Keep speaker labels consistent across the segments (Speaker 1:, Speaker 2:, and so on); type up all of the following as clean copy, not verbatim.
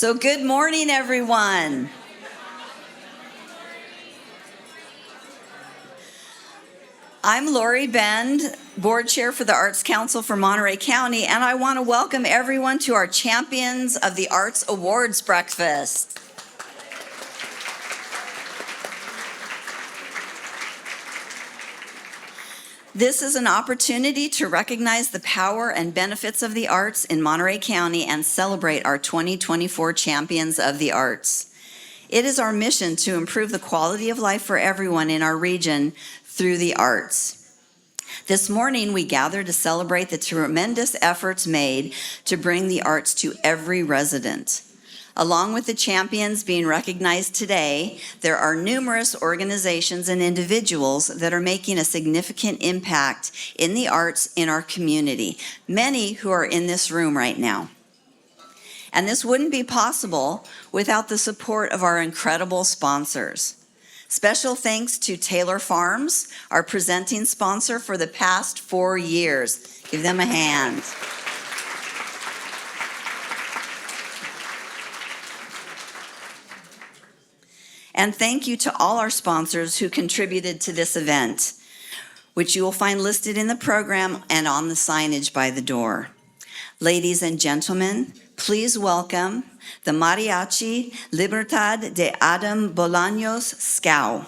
Speaker 1: So good morning, everyone. I'm Lori Bend, Board Chair for the Arts Council for Monterey County, and I want to welcome everyone to our Champions of the Arts Awards Breakfast. This is an opportunity to recognize the power and benefits of the arts in Monterey County and celebrate our 2024 Champions of the Arts. It is our mission to improve the quality of life for everyone in our region through the arts. This morning, we gather to celebrate the tremendous efforts made to bring the arts to every resident. Along with the champions being recognized today, there are numerous organizations and individuals that are making a significant impact in the arts in our community, many who are in this room right now. And this wouldn't be possible without the support of our incredible sponsors. Special thanks to Taylor Farms, our presenting sponsor for the past 4 years. Give them a hand. And thank you to all our sponsors who contributed to this event, which you will find listed in the program and on the signage by the door. Ladies and gentlemen, please welcome the Mariachi Libertad de Adam Bolaños SCOW.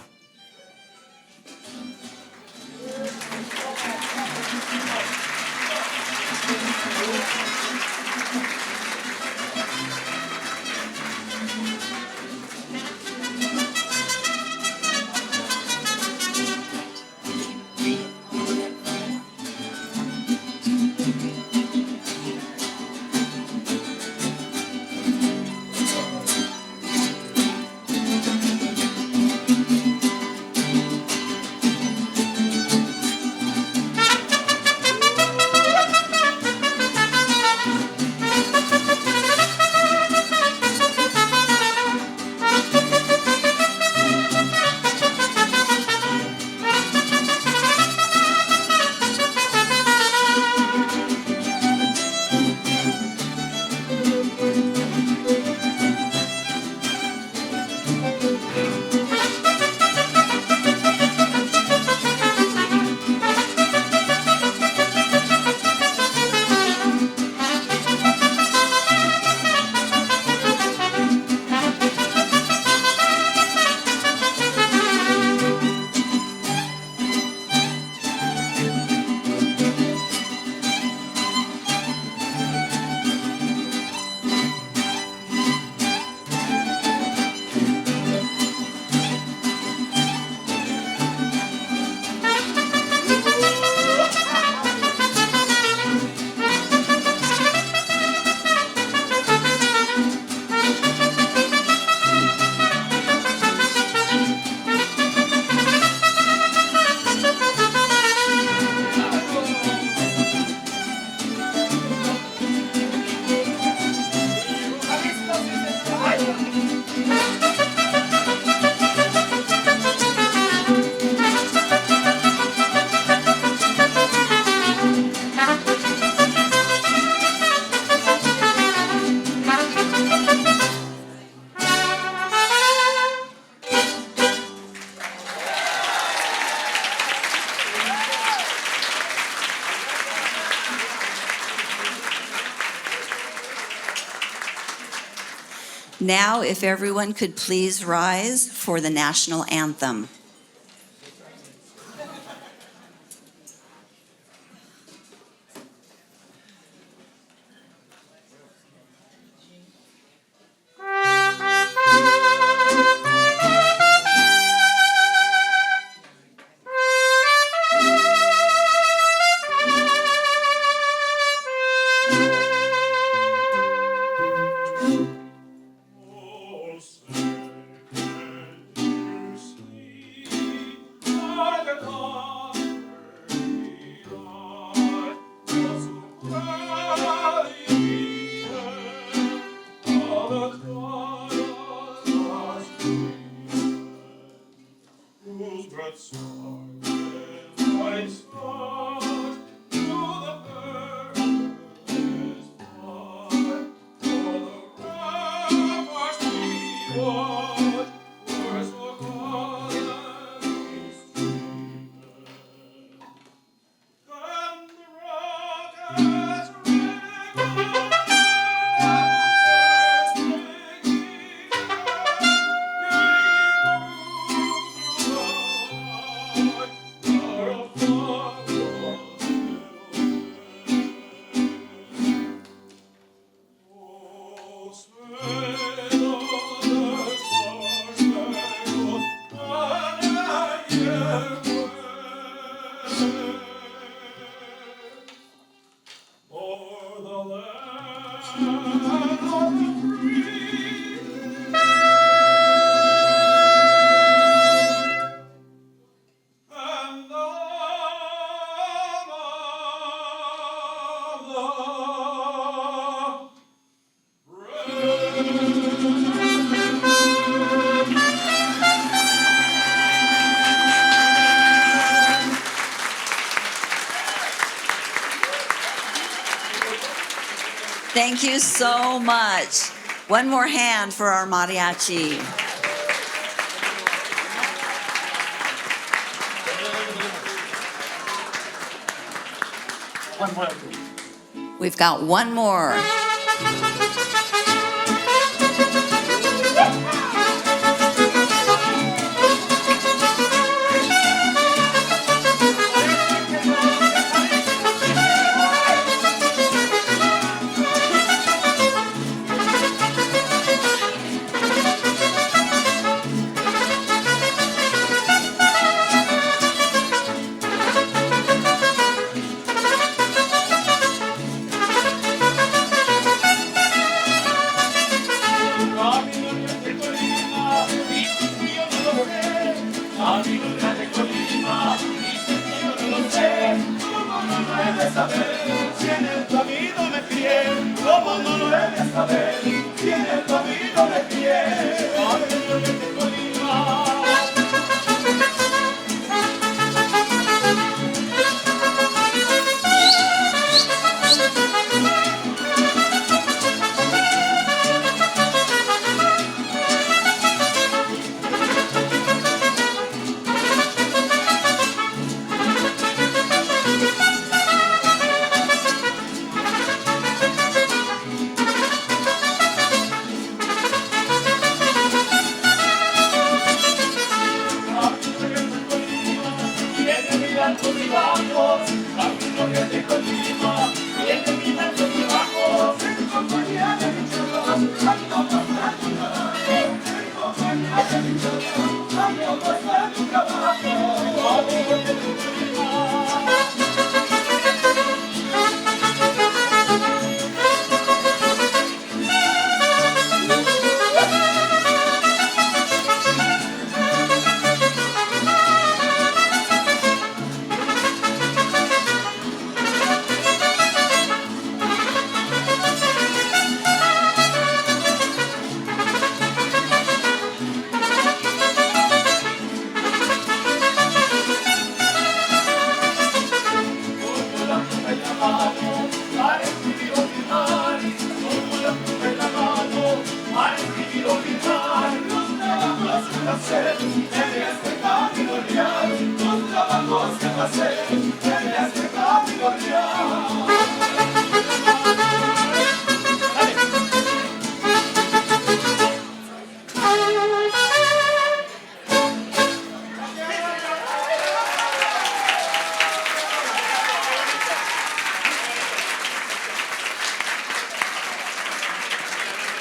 Speaker 1: Now, if everyone could please rise for the national anthem. Thank you so much. One more hand for our mariachi.
Speaker 2: One more.
Speaker 1: We've got one more.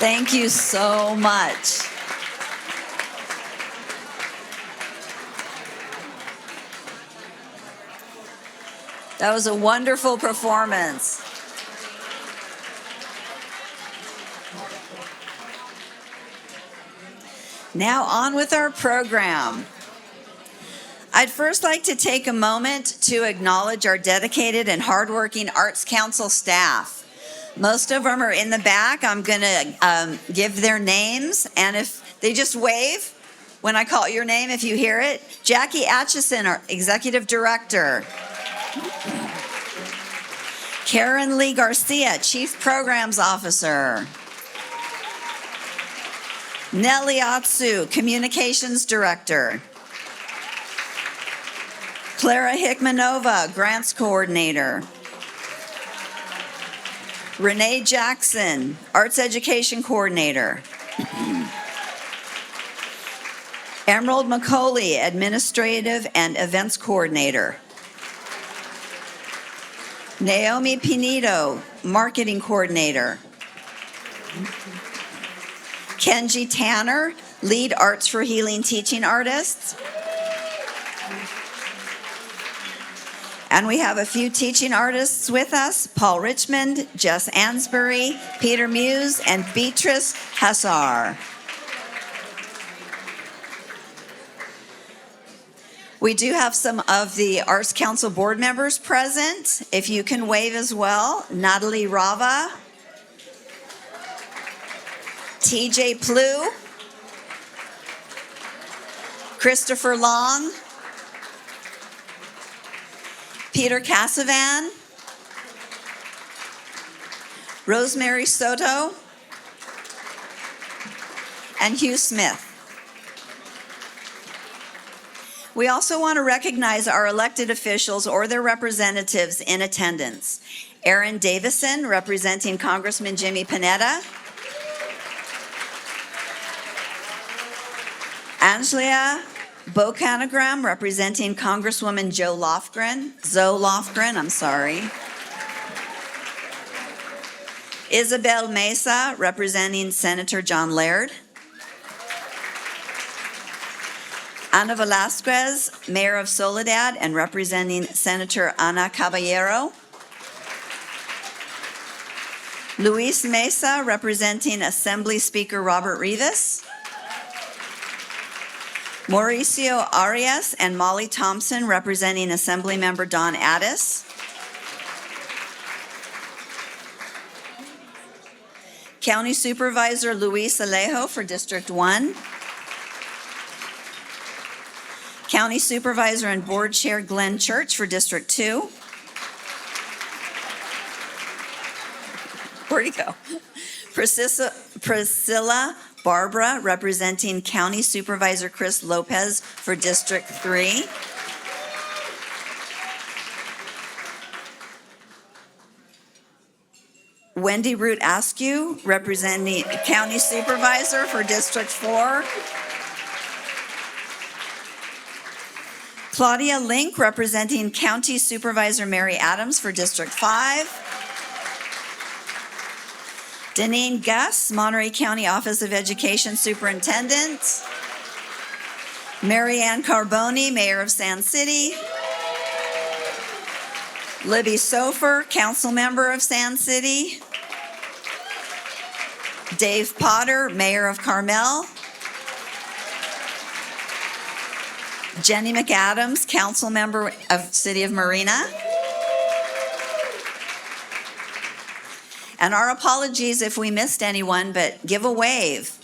Speaker 1: Thank you so much. That was a wonderful performance. Now on with our program. I'd first like to take a moment to acknowledge our dedicated and hardworking Arts Council staff. Most of them are in the back. I'm going to give their names, and if they just wave when I call your name, if you hear it. Jackie Atchison, our Executive Director. Karen Lee Garcia, Chief Programs Officer. Nellie Atsu, Communications Director. Clara Hickmanova, Grants Coordinator. Renee Jackson, Arts Education Coordinator. Emerald McCauley, Administrative and Events Coordinator. Naomi Pinedo, Marketing Coordinator. Kenji Tanner, Lead Arts for Healing Teaching Artists. And we have a few teaching artists with us: Paul Richmond, Jess Ansbury, Peter Muse, and Beatrice Hassar. We do have some of the Arts Council board members present. If you can wave as well. Natalie Rava, TJ Plu, Christopher Long, Peter Cassavan, Rosemary Soto, and Hugh Smith. We also want to recognize our elected officials or their representatives in attendance. Aaron Davison, representing Congressman Jimmy Panetta. Angela Bocanagram, representing Congresswoman Zoe Lofgren, I'm sorry. Isabel Mesa, representing Senator John Laird. Ana Velasquez, Mayor of Soledad and representing Senator Ana Caballero. Luis Mesa, representing Assembly Speaker Robert Rivas. Mauricio Arias and Molly Thompson, representing Assemblymember Don Addis. County Supervisor Luis Alejo for District 1. County Supervisor and Board Chair Glenn Church for District 2. Where'd he go? Priscilla Barbara, representing County Supervisor Chris Lopez for District 3. Wendy Root Askew, representing County Supervisor for District 4. Claudia Link, representing County Supervisor Mary Adams for District 5. Deneen Gus, Monterey County Office of Education Superintendent. Mary Ann Carboni, Mayor of Sand City. Libby Sofer, Council Member of Sand City. Dave Potter, Mayor of Carmel. Jenny McAdams, Council Member of City of Marina. And our apologies if we missed anyone, but give a wave.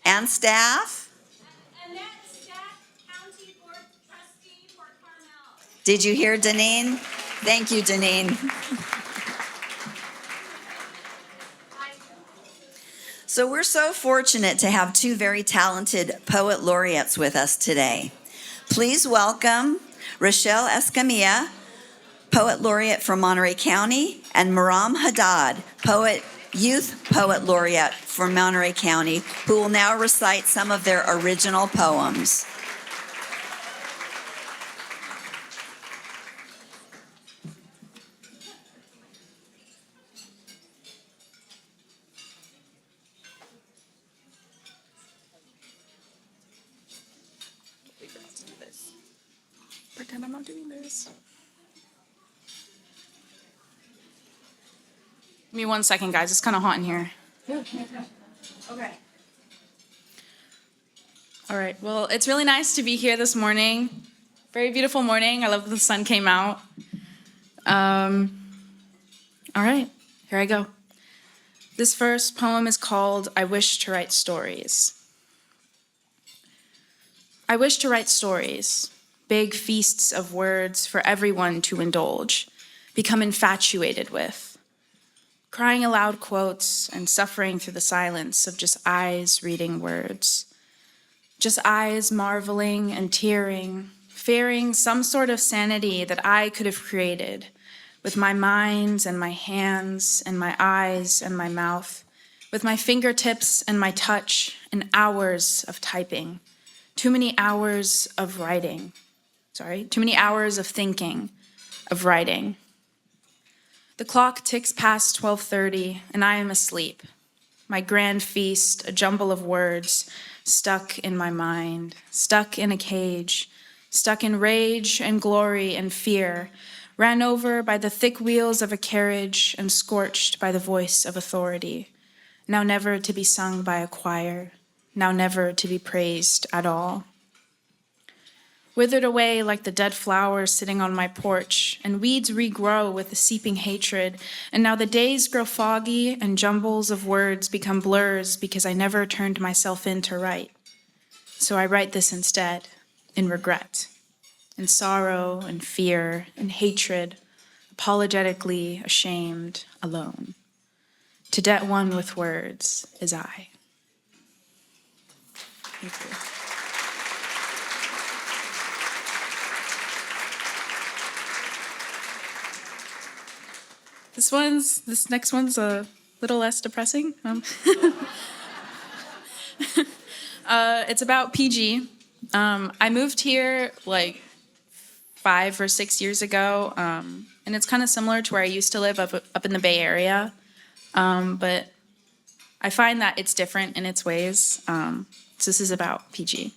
Speaker 1: And staff.
Speaker 2: And that's staff, County Board Trustee for Carmel.
Speaker 1: Did you hear Deneen? Thank you, Deneen. So we're so fortunate to have two very talented poet laureates with us today. Please welcome Rochelle Escamilla, Poet Laureate from Monterey County, and Maram Haddad, Youth Poet Laureate from Monterey County, who will now recite some of their original poems.
Speaker 3: Pretend I'm not doing this. Give me 1 second, guys. It's kind of hot in here. Okay. All right. Well, it's really nice to be here this morning. Very beautiful morning. I love that the sun came out. All right. Here I go. This first poem is called I Wish to Write Stories. I wish to write stories. Big feasts of words for everyone to indulge, become infatuated with. crying aloud quotes and suffering through the silence of just eyes reading words. Just eyes marveling and tearing, fearing some sort of sanity that I could have created with my mind and my hands and my eyes and my mouth, with my fingertips and my touch and hours of typing. Too many hours of writing. Too many hours of thinking, of writing. The clock ticks past 12:30 and I am asleep. My grand feast, a jumble of words, stuck in my mind, stuck in a cage, stuck in rage and glory and fear, ran over by the thick wheels of a carriage and scorched by the voice of authority, now never to be sung by a choir, now never to be praised at all. Withered away like the dead flowers sitting on my porch, and weeds regrow with the seeping hatred, and now the days grow foggy and jumbles of words become blurs because I never turned myself in to write. So I write this instead, in regret, in sorrow and fear and hatred, apologetically ashamed, alone. To debt one with words is I. Thank you. This next one's a little less depressing. It's about PG. I moved here like 5 or 6 years ago, and it's kind of similar to where I used to live up in the Bay Area, but I find that it's different in its ways. So this is about PG.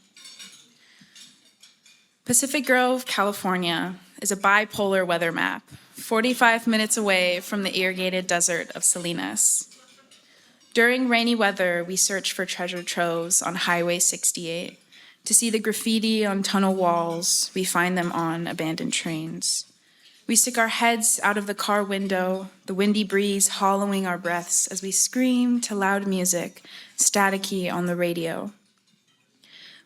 Speaker 3: Pacific Grove, California is a bipolar weather map, 45 minutes away from the irrigated desert of Salinas. During rainy weather, we search for treasure troves on Highway 68. To see the graffiti on tunnel walls, we find them on abandoned trains. We stick our heads out of the car window, the windy breeze hollowing our breaths as we scream to loud music, staticky on the radio.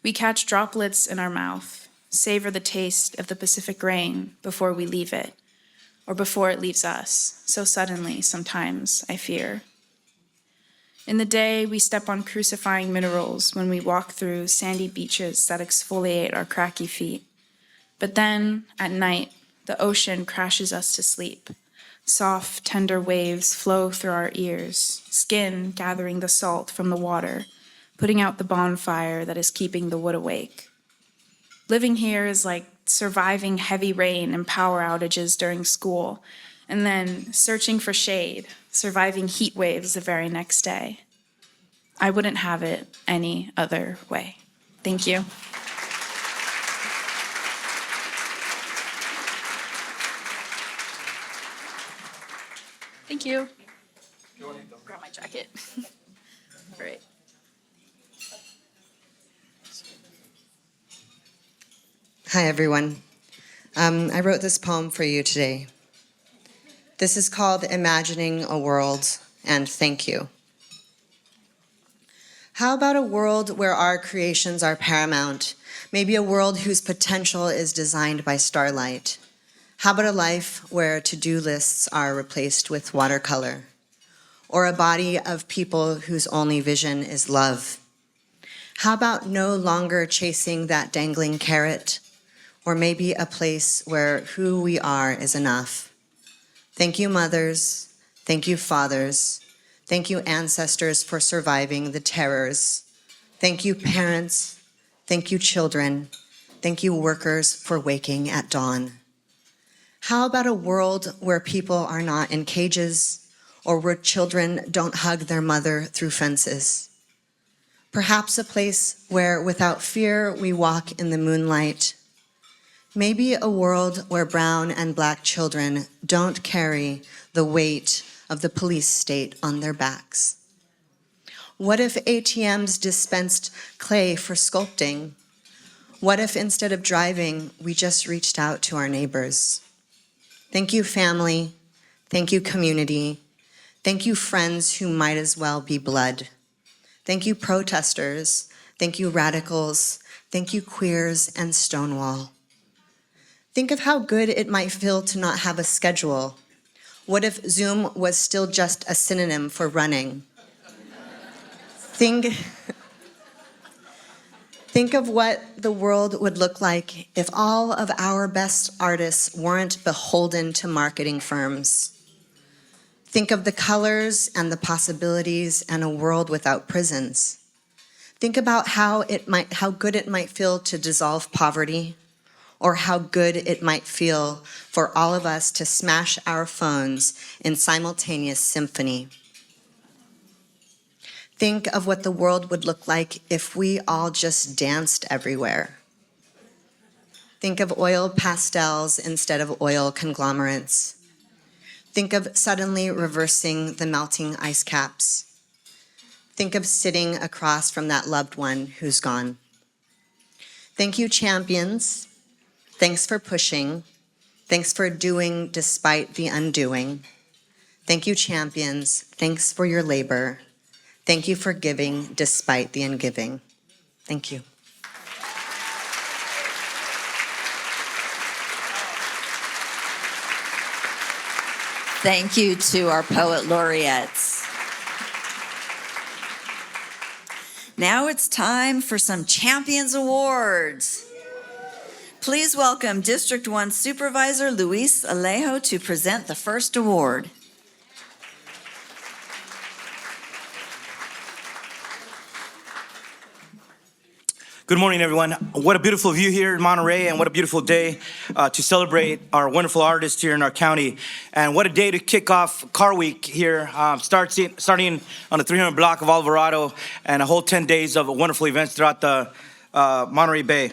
Speaker 3: We catch droplets in our mouth, savor the taste of the Pacific rain before we leave it, or before it leaves us, so suddenly, sometimes, I fear. In the day, we step on crucifying minerals when we walk through sandy beaches that exfoliate our cracky feet. But then, at night, the ocean crashes us to sleep. Soft, tender waves flow through our ears, skin gathering the salt from the water, putting out the bonfire that is keeping the wood awake. Living here is like surviving heavy rain and power outages during school, and then searching for shade, surviving heat waves the very next day. I wouldn't have it any other way. Thank you. Thank you. Grab my jacket. All right.
Speaker 4: Hi, everyone. I wrote this poem for you today. This is called Imagining a World, and thank you. How about a world where our creations are paramount? Maybe a world whose potential is designed by starlight. How about a life where to-do lists are replaced with watercolor? Or a body of people whose only vision is love? How about no longer chasing that dangling carrot? Or maybe a place where who we are is enough. Thank you, mothers. Thank you, fathers. Thank you, ancestors, for surviving the terrors. Thank you, parents. Thank you, children. Thank you, workers, for waking at dawn. How about a world where people are not in cages, or where children don't hug their mother through fences? Perhaps a place where, without fear, we walk in the moonlight. Maybe a world where brown and black children don't carry the weight of the police state on their backs. What if ATMs dispensed clay for sculpting? What if instead of driving, we just reached out to our neighbors? Thank you, family. Thank you, community. Thank you, friends who might as well be blood. Thank you, protesters. Thank you, radicals. Thank you, queers and Stonewall. Think of how good it might feel to not have a schedule. What if Zoom was still just a synonym for running? Think of what the world would look like if all of our best artists weren't beholden to marketing firms. Think of the colors and the possibilities and a world without prisons. Think about how good it might feel to dissolve poverty, or how good it might feel for all of us to smash our phones in simultaneous symphony. Think of what the world would look like if we all just danced everywhere. Think of oil pastels instead of oil conglomerates. Think of suddenly reversing the melting ice caps. Think of sitting across from that loved one who's gone. Thank you, champions. Thanks for pushing. Thanks for doing despite the undoing. Thank you, champions. Thanks for your labor. Thank you for giving despite the ungiving. Thank you.
Speaker 1: Thank you to our poet laureates. Now it's time for some Champions Awards. Please welcome District 1 Supervisor Luis Alejo to present the first award.
Speaker 5: Good morning, everyone. What a beautiful view here in Monterey, and what a beautiful day to celebrate our wonderful artists here in our county. And what a day to kick off Car Week here, starting on the 300 block of Alvarado, and a whole 10 days of wonderful events throughout the Monterey Bay.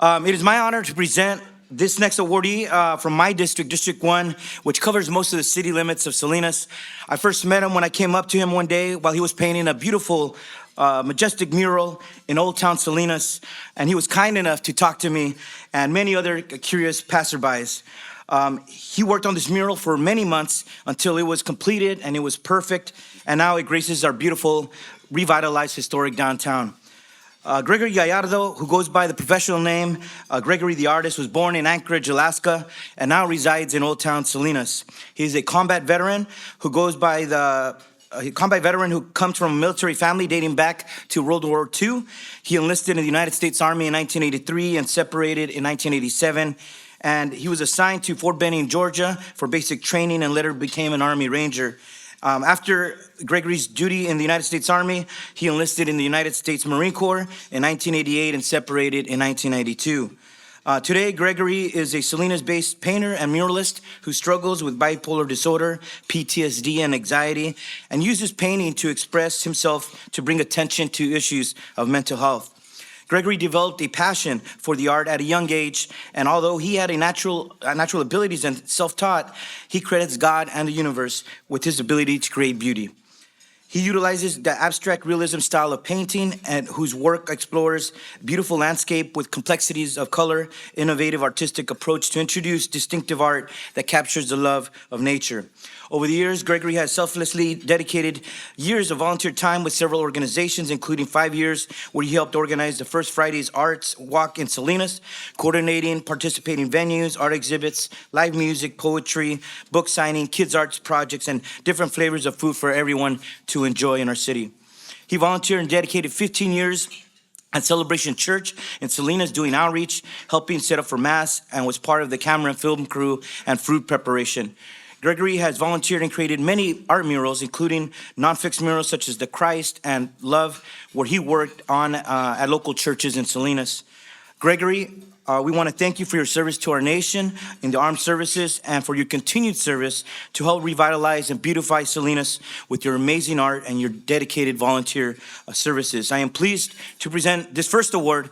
Speaker 5: It is my honor to present this next awardee from my district, District 1, which covers most of the city limits of Salinas. I first met him when I came up to him one day while he was painting a beautiful majestic mural in Old Town Salinas, and he was kind enough to talk to me and many other curious passerbys. He worked on this mural for many months until it was completed and it was perfect, and now it graces our beautiful, revitalized historic downtown. Gregory Gallardo, who goes by the professional name Gregory the Artist, was born in Anchorage, Alaska, and now resides in Old Town Salinas. He's a combat veteran who goes by a combat veteran who comes from a military family dating back to World War II. He enlisted in the United States Army in 1983 and separated in 1987. And he was assigned to Fort Benning, Georgia for basic training and later became an Army Ranger. After Gregory's duty in the United States Army, he enlisted in the United States Marine Corps in 1988 and separated in 1992. Today, Gregory is a Salinas-based painter and muralist who struggles with bipolar disorder, PTSD, and anxiety, and uses painting to express himself to bring attention to issues of mental health. Gregory developed a passion for the art at a young age, and although he had natural abilities and self-taught, he credits God and the universe with his ability to create beauty. He utilizes the abstract realism style of painting, and whose work explores beautiful landscape with complexities of color, innovative artistic approach to introduce distinctive art that captures the love of nature. Over the years, Gregory has selflessly dedicated years of volunteer time with several organizations, including 5 years where he helped organize the First Fridays Arts Walk in Salinas, coordinating participating venues, art exhibits, live music, poetry, book signing, kids' arts projects, and different flavors of food for everyone to enjoy in our city. He volunteered and dedicated 15 years at Celebration Church in Salinas doing outreach, helping set up for Mass, and was part of the camera and film crew and food preparation. Gregory has volunteered and created many art murals, including non-fixed murals such as the Christ and Love, where he worked on at local churches in Salinas. Gregory, we want to thank you for your service to our nation in the armed services and for your continued service to help revitalize and beautify Salinas with your amazing art and your dedicated volunteer services. I am pleased to present this first award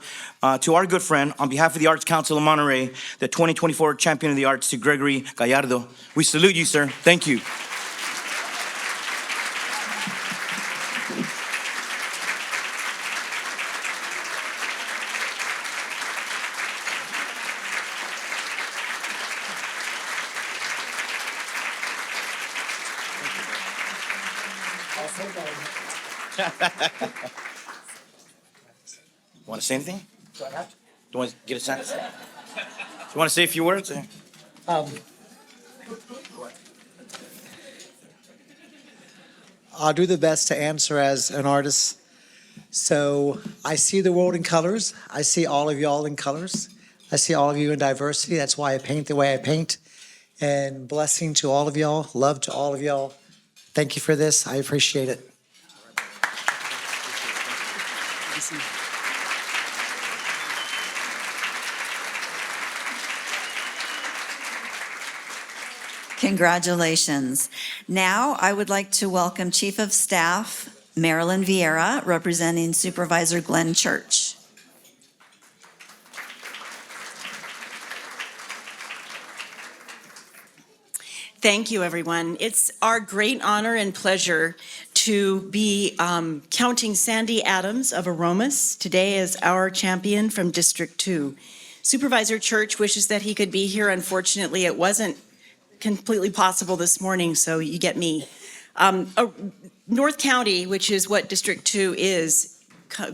Speaker 5: to our good friend on behalf of the Arts Council of Monterey, the 2024 Champion of the Arts, to Gregory Gallardo. We salute you, sir. Thank you. Want to say anything? Do I have to? Do you want to get a sentence? Do you want to say a few words?
Speaker 6: I'll do the best to answer as an artist. So I see the world in colors. I see all of y'all in colors. I see all of you in diversity. That's why I paint the way I paint. And blessing to all of y'all, love to all of y'all. Thank you for this. I appreciate it.
Speaker 1: Congratulations. Now, I would like to welcome Chief of Staff Marilyn Vieira, representing Supervisor Glenn Church.
Speaker 7: Thank you, everyone. It's our great honor and pleasure to be counting Sandy Adams of Aromas today as our champion from District 2. Supervisor Church wishes that he could be here. Unfortunately, it wasn't completely possible this morning, so you get me. North County, which is what District 2 is,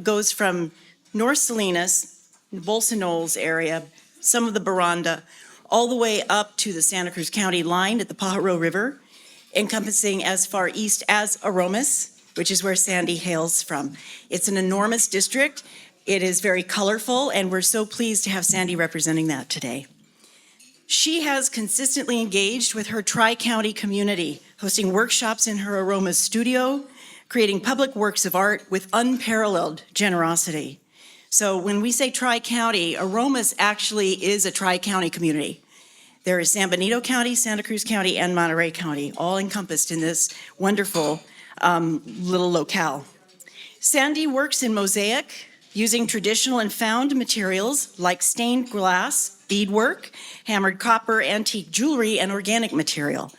Speaker 7: goes from North Salinas, Bolsa Knolls area, some of the Baranda, all the way up to the Santa Cruz County line at the Pajaro River, encompassing as far east as Aromas, which is where Sandy hails from. It's an enormous district. It is very colorful, and we're so pleased to have Sandy representing that today. She has consistently engaged with her tri-county community, hosting workshops in her Aromas studio, creating public works of art with unparalleled generosity. So when we say tri-county, Aromas actually is a tri-county community. There is San Benito County, Santa Cruz County, and Monterey County, all encompassed in this wonderful little locale. Sandy works in mosaic, using traditional and found materials like stained glass, beadwork, hammered copper, antique jewelry, and organic material.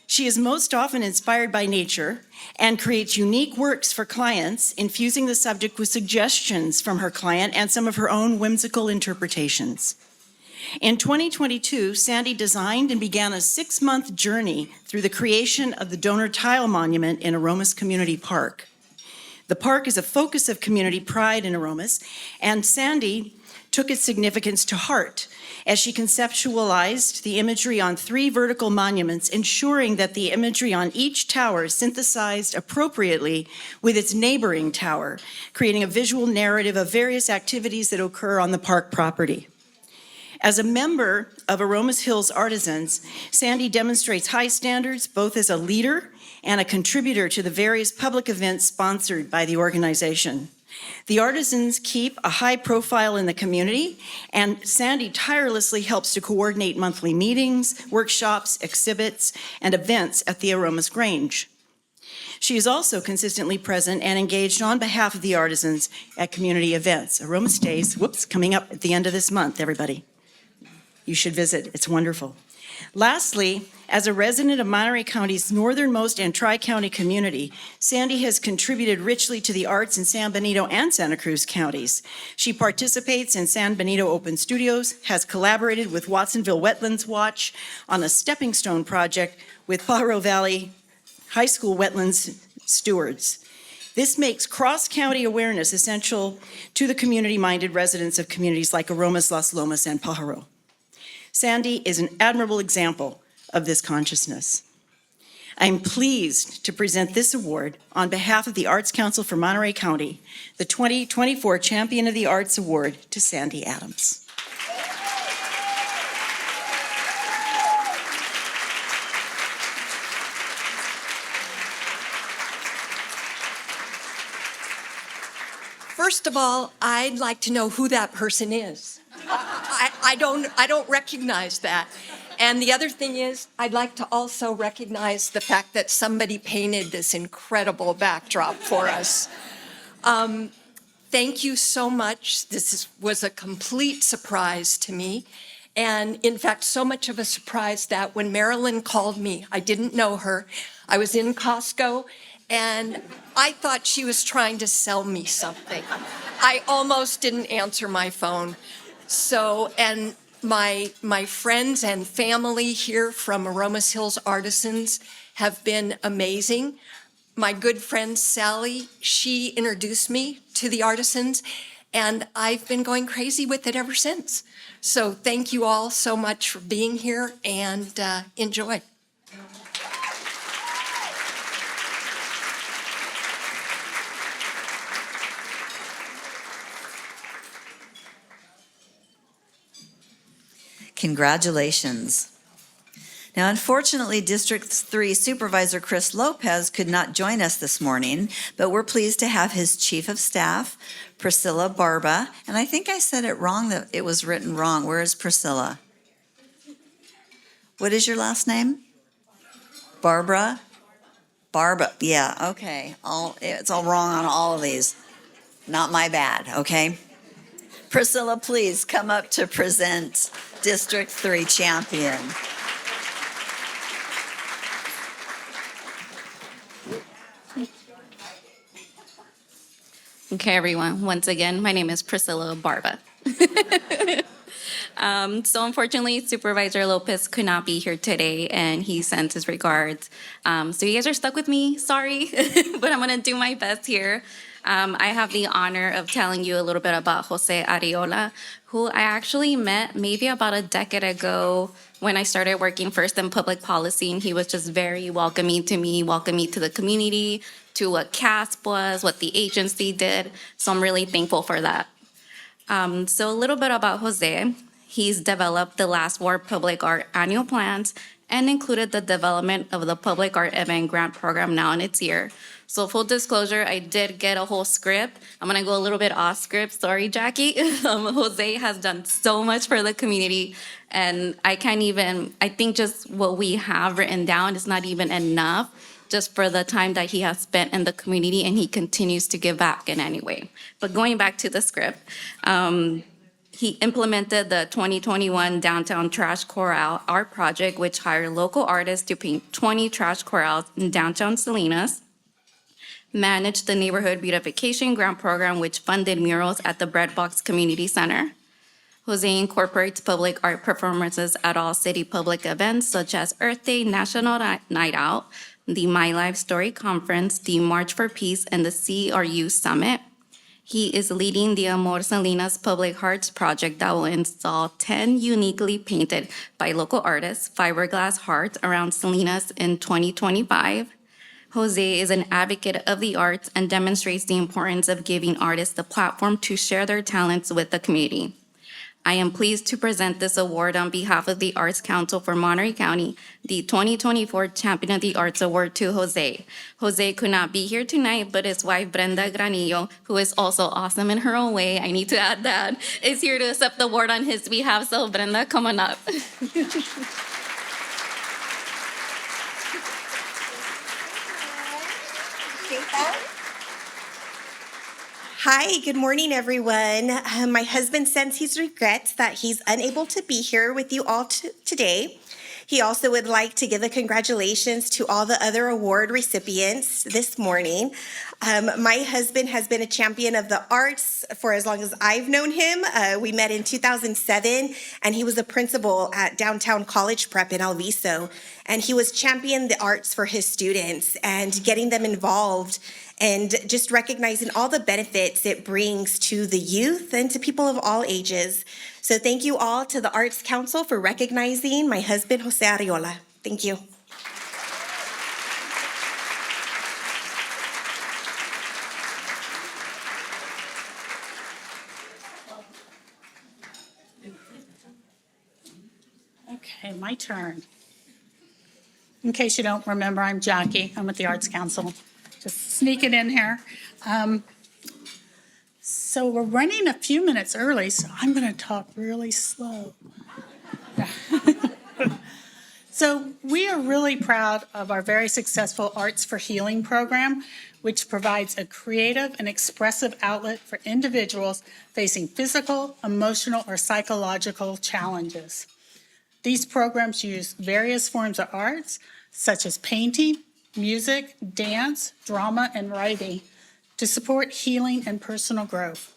Speaker 7: She is most often inspired by nature and creates unique works for clients, infusing the subject with suggestions from her client and some of her own whimsical interpretations. In 2022, Sandy designed and began a 6-month journey through the creation of the Donor Tile Monument in Aromas Community Park. The park is a focus of community pride in Aromas, and Sandy took its significance to heart as she conceptualized the imagery on 3 vertical monuments, ensuring that the imagery on each tower synthesized appropriately with its neighboring tower, creating a visual narrative of various activities that occur on the park property. As a member of Aromas Hills Artisans, Sandy demonstrates high standards both as a leader and a contributor to the various public events sponsored by the organization. The artisans keep a high profile in the community, and Sandy tirelessly helps to coordinate monthly meetings, workshops, exhibits, and events at the Aromas Grange. She is also consistently present and engaged on behalf of the artisans at community events. Aromas Days, coming up at the end of this month, everybody. You should visit, it's wonderful. Lastly, as a resident of Monterey County's northernmost and tri-county community, Sandy has contributed richly to the arts in San Benito and Santa Cruz counties. She participates in San Benito Open Studios, has collaborated with Watsonville Wetlands Watch on a stepping stone project with Pajaro Valley High School wetlands stewards. This makes cross-county awareness essential to the community-minded residents of communities like Aromas, Las Lomas, and Pajaro. Sandy is an admirable example of this consciousness. I'm pleased to present this award on behalf of the Arts Council for Monterey County, the 2024 Champion of the Arts Award to Sandy Adams.
Speaker 8: First of all, I'd like to know who that person is. I don't recognize that. And the other thing is, I'd like to also recognize the fact that somebody painted this incredible backdrop for us. Thank you so much. This was a complete surprise to me. And in fact, so much of a surprise that when Marilyn called me, I didn't know her. I was in Costco, and I thought she was trying to sell me something. I almost didn't answer my phone. So, and my friends and family here from Aromas Hills Artisans have been amazing. My good friend Sally, she introduced me to the artisans, and I've been going crazy with it ever since. So thank you all so much for being here, and enjoy.
Speaker 1: Congratulations. Now, unfortunately, District 3 Supervisor Chris Lopez could not join us this morning, but we're pleased to have his Chief of Staff, Priscilla Barba, and I think I said it wrong, that it was written wrong. Where is Priscilla? What is your last name? Barbara? Barba, yeah, okay. It's all wrong on all of these. Not my bad, okay? Priscilla, please come up to present District 3 champion.
Speaker 9: Okay, everyone. Once again, my name is Priscilla Barba. So unfortunately, Supervisor Lopez could not be here today, and he sends his regards. So you guys are stuck with me. Sorry, but I'm gonna do my best here. I have the honor of telling you a little bit about Jose Ariola, who I actually met maybe about a decade ago when I started working first in public policy, and he was just very welcoming to me, welcoming to the community, to what CASP was, what the agency did. So I'm really thankful for that. So a little bit about Jose. He's developed the Last Word Public Art annual plans and included the development of the Public Art Event Grant Program now in its year. So full disclosure, I did get a whole script. I'm gonna go a little bit off script, sorry, Jackie. Jose has done so much for the community, and I think just what we have written down is not even enough just for the time that he has spent in the community, and he continues to give back in any way. But going back to the script, he implemented the 2021 Downtown Trash Corral art project, which hired local artists to paint 20 trash corrals in downtown Salinas, managed the Neighborhood Beautification Grant Program, which funded murals at the Bread Box Community Center. Jose incorporates public art performances at all city public events such as Earth Day, National Night Out, the My Life Story Conference, the March for Peace, and the CRU Summit. He is leading the Amor Salinas Public Hearts project that will install 10 uniquely painted by local artists fiberglass hearts around Salinas in 2025. Jose is an advocate of the arts and demonstrates the importance of giving artists the platform to share their talents with the community. I am pleased to present this award on behalf of the Arts Council for Monterey County, the 2024 Champion of the Arts Award to Jose. Jose could not be here tonight, but his wife, Brenda Granillo, who is also awesome in her own way, I need to add that, is here to accept the award on his behalf. So Brenda, come on up.
Speaker 10: Hi, good morning, everyone. My husband sends his regrets that he's unable to be here with you all today. He also would like to give a congratulations to all the other award recipients this morning. My husband has been a champion of the arts for as long as I've known him. We met in 2007, and he was a principal at Downtown College Prep in Alviso. And he was championing the arts for his students and getting them involved and just recognizing all the benefits it brings to the youth and to people of all ages. So thank you all to the Arts Council for recognizing my husband, Jose Ariola. Thank you.
Speaker 11: Okay, my turn. In case you don't remember, I'm Jackie. I'm with the Arts Council. Just sneak it in here. So we're running a few minutes early, so I'm going to talk really slow. So we are really proud of our very successful Arts for Healing program, which provides a creative and expressive outlet for individuals facing physical, emotional, or psychological challenges. These programs use various forms of arts, such as painting, music, dance, drama, and writing to support healing and personal growth.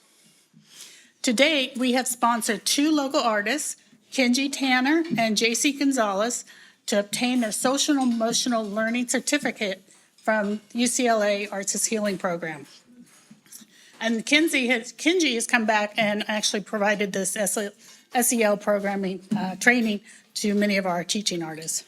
Speaker 11: To date, we have sponsored 2 local artists, Kenji Tanner and JC Gonzalez, to obtain their social and emotional learning certificate from UCLA Arts is Healing program. And Kenji has come back and actually provided this SEL programming training to many of our teaching artists.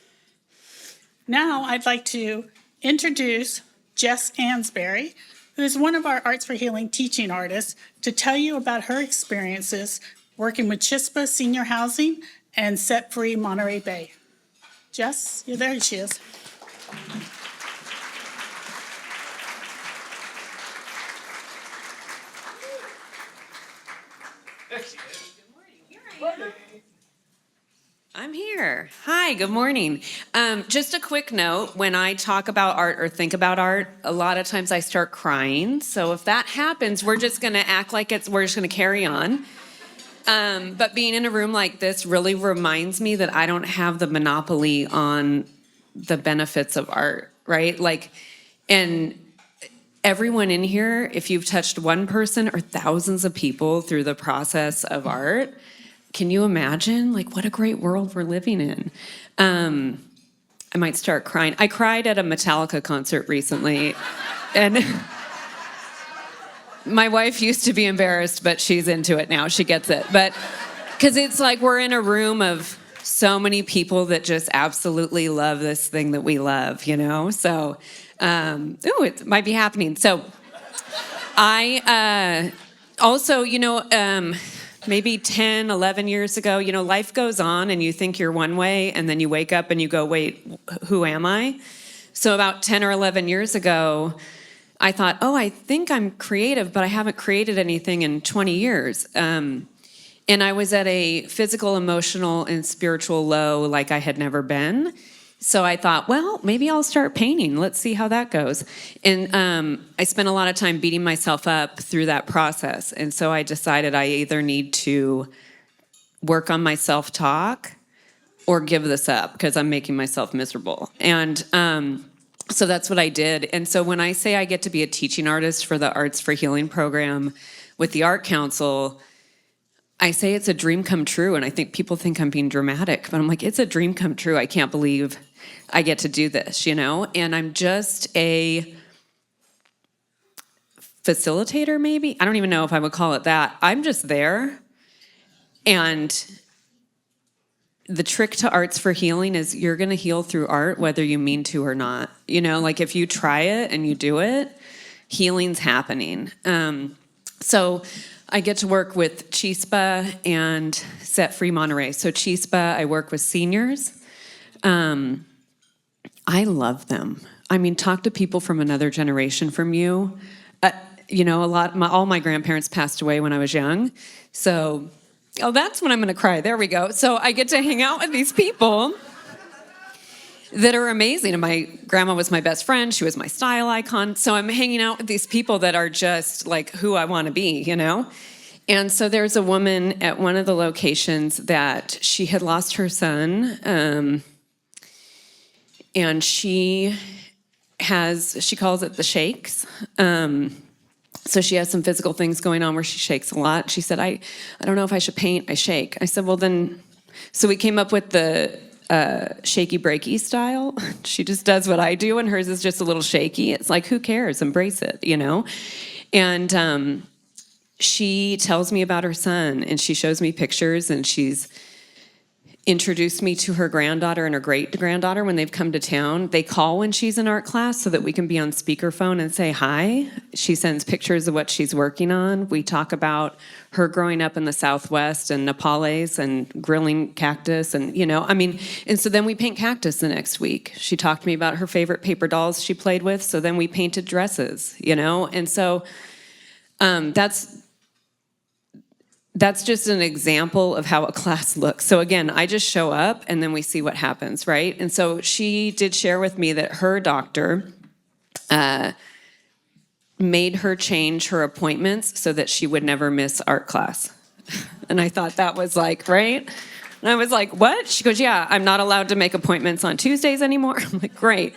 Speaker 11: Now I'd like to introduce Jess Ansberry, who is one of our Arts for Healing teaching artists, to tell you about her experiences working with Chispa Senior Housing and Set Free Monterey Bay. Jess, yeah, there she is.
Speaker 12: I'm here. Hi, good morning. Just a quick note, when I talk about art or think about art, a lot of times I start crying. So if that happens, we're just gonna act like we're just gonna carry on. But being in a room like this really reminds me that I don't have the monopoly on the benefits of art, right? And everyone in here, if you've touched one person or thousands of people through the process of art, can you imagine what a great world we're living in? I might start crying. I cried at a Metallica concert recently, and my wife used to be embarrassed, but she's into it now. She gets it. But because it's we're in a room of so many people that just absolutely love this thing that we love, So, it might be happening. So, I also, maybe 10, 11 years ago, life goes on and you think you're one way and then you wake up and you go, wait, who am I? So about 10 or 11 years ago, I thought, I think I'm creative, but I haven't created anything in 20 years. And I was at a physical, emotional, and spiritual low like I had never been. So I thought, well, maybe I'll start painting. Let's see how that goes. And I spent a lot of time beating myself up through that process. And so I decided I either need to work on my self-talk or give this up because I'm making myself miserable. And so that's what I did. And so when I say I get to be a teaching artist for the Arts for Healing program with the Art Council, I say it's a dream come true, and I think people think I'm being dramatic, but I'm like, it's a dream come true. I can't believe I get to do this, And I'm just a facilitator, maybe? I don't even know if I would call it that. I'm just there. And the trick to Arts for Healing is you're going to heal through art, whether you mean to or not. If you try it and you do it, healing's happening. So I get to work with Chispa and Set Free Monterey. So Chispa, I work with seniors. I love them. I mean, talk to people from another generation from you. All my grandparents passed away when I was young. So, that's when I'm going to cry. There we go. So I get to hang out with these people that are amazing. And my grandma was my best friend. She was my style icon. So I'm hanging out with these people that are just like who I want to be, And so there's a woman at one of the locations that she had lost her son. And she calls it the shakes. So she has some physical things going on where she shakes a lot. She said, I don't know if I should paint, I shake. I said, well then, so we came up with the shaky breaky style. She just does what I do, and hers is just a little shaky. It's like, who cares? Embrace it, And she tells me about her son, and she shows me pictures, and she's introduced me to her granddaughter and her great-granddaughter when they've come to town. They call when she's in art class so that we can be on speakerphone and say hi. She sends pictures of what she's working on. We talk about her growing up in the Southwest and Nepalese and grilling cactus and, and so then we paint cactus the next week. She talked to me about her favorite paper dolls she played with, so then we painted dresses, And so that's just an example of how a class looks. So again, I just show up and then we see what happens, right? And so she did share with me that her doctor made her change her appointments so that she would never miss art class. And I thought that was right? And I was like, what? She goes, yeah, I'm not allowed to make appointments on Tuesdays anymore. I'm like, great.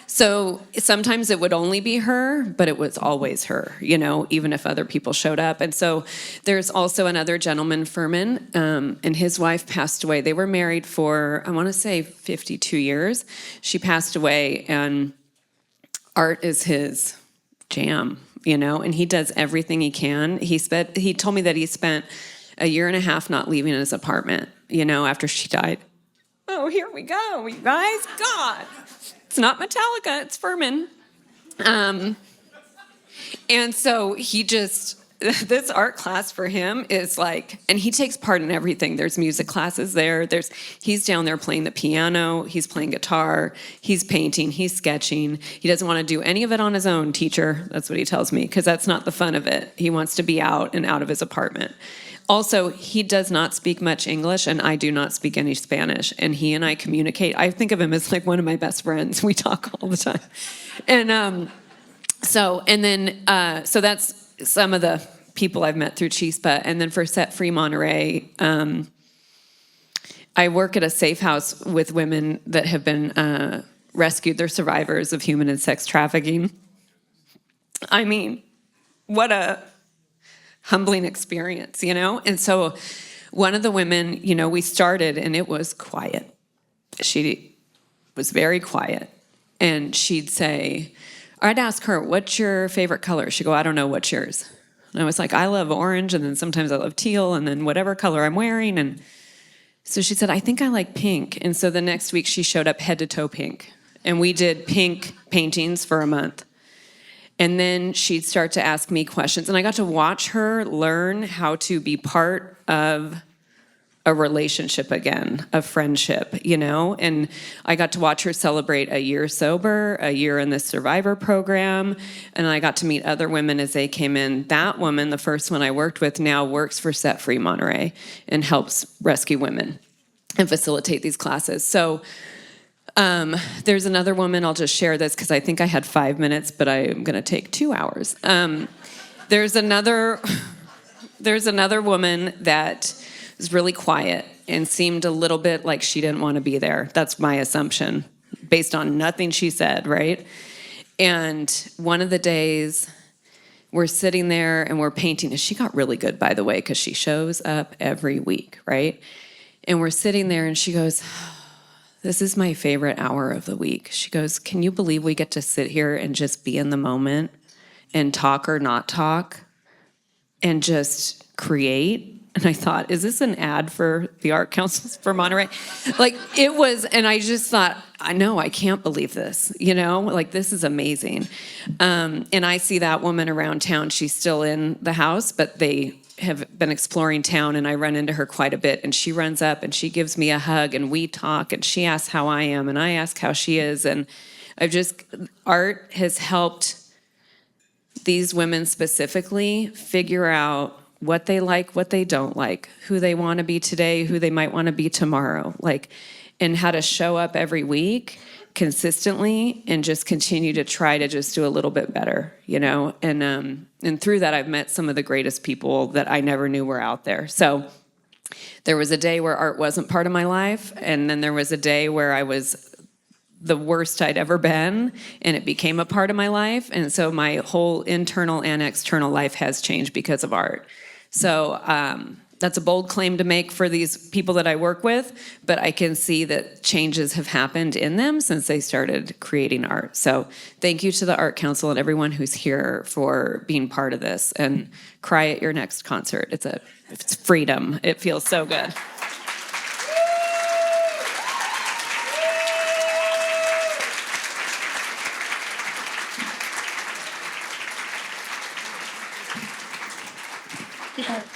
Speaker 12: So sometimes it would only be her, but it was always her, even if other people showed up. And so there's also another gentleman, Furman, and his wife passed away. They were married for, I want to say 52 years. She passed away, and art is his jam, and he does everything he can. He told me that he spent a year and a half not leaving his apartment, after she died. Oh, here we go, you guys. God. It's not Metallica, it's Furman. And so he just this art class for him is like, and he takes part in everything. There's music classes there. He's down there playing the piano. He's playing guitar. He's painting. He's sketching. He doesn't want to do any of it on his own, teacher. That's what he tells me, because that's not the fun of it. He wants to be out and out of his apartment. Also, he does not speak much English, and I do not speak any Spanish. And he and I communicate. I think of him as like one of my best friends. We talk all the time. And so that's some of the people I've met through Chispa. And then for Set Free Monterey, I work at a safe house with women that have been rescued. They're survivors of human and sex trafficking. I mean, what a humbling experience, you know? And so one of the women, you know, we started and it was quiet. She was very quiet. And she'd say, I'd ask her, what's your favorite color? She'd go, I don't know, what's yours? And I was like, I love orange, and then sometimes I love teal, and then whatever color I'm wearing. And so she said, I think I like pink. And so the next week she showed up head to toe pink. And we did pink paintings for a month. And then she'd start to ask me questions. And I got to watch her learn how to be part of a relationship again, a friendship, you know? And I got to watch her celebrate a year sober, a year in the survivor program, and I got to meet other women as they came in. That woman, the first one I worked with, now works for Set Free Monterey and helps rescue women and facilitate these classes. So there's another woman, I'll just share this because I think I had 5 minutes, but I'm gonna take 2 hours. There's another woman that was really quiet and seemed a little bit like she didn't want to be there. That's my assumption, based on nothing she said, right? And one of the days, we're sitting there and we're painting. And she got really good, by the way, because she shows up every week, right? And we're sitting there and she goes, this is my favorite hour of the week. She goes, can you believe we get to sit here and just be in the moment and talk or not talk and just create? And I thought, is this an ad for the Art Councils for Monterey? Like, it was, and I just thought, I know, I can't believe this, you know? Like, this is amazing. And I see that woman around town. She's still in the house, but they have been exploring town, and I run into her quite a bit. And she runs up, and she gives me a hug, and we talk, and she asks how I am, and I ask how she is. And art has helped these women specifically figure out what they like, what they don't like, who they want to be today, who they might want to be tomorrow, like, and how to show up every week consistently and just continue to try to just do a little bit better, you know? And through that, I've met some of the greatest people that I never knew were out there. So there was a day where art wasn't part of my life, and then there was a day where I was the worst I'd ever been, and it became a part of my life. And so my whole internal and external life has changed because of art. So that's a bold claim to make for these people that I work with, but I can see that changes have happened in them since they started creating art. So thank you to the Art Council and everyone who's here for being part of this. And cry at your next concert. It's freedom. It feels so good.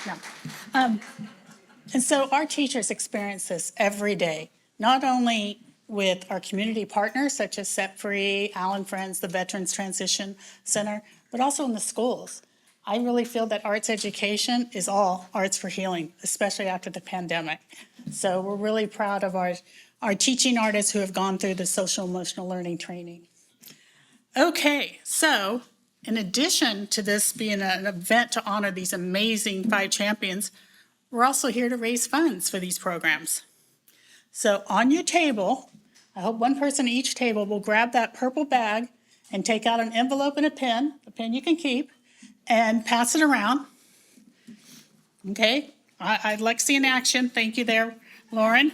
Speaker 11: No. And so our teachers experience this every day, not only with our community partners such as Set Free, Allen Friends, the Veterans Transition Center, but also in the schools. I really feel that arts education is all arts for healing, especially after the pandemic. So we're really proud of our teaching artists who have gone through the social emotional learning training. Okay, so in addition to this being an event to honor these amazing 5 champions, we're also here to raise funds for these programs. So on your table, I hope one person at each table will grab that purple bag and take out an envelope and a pen you can keep, and pass it around. Okay, I'd like to see an action. Thank you there, Lauren.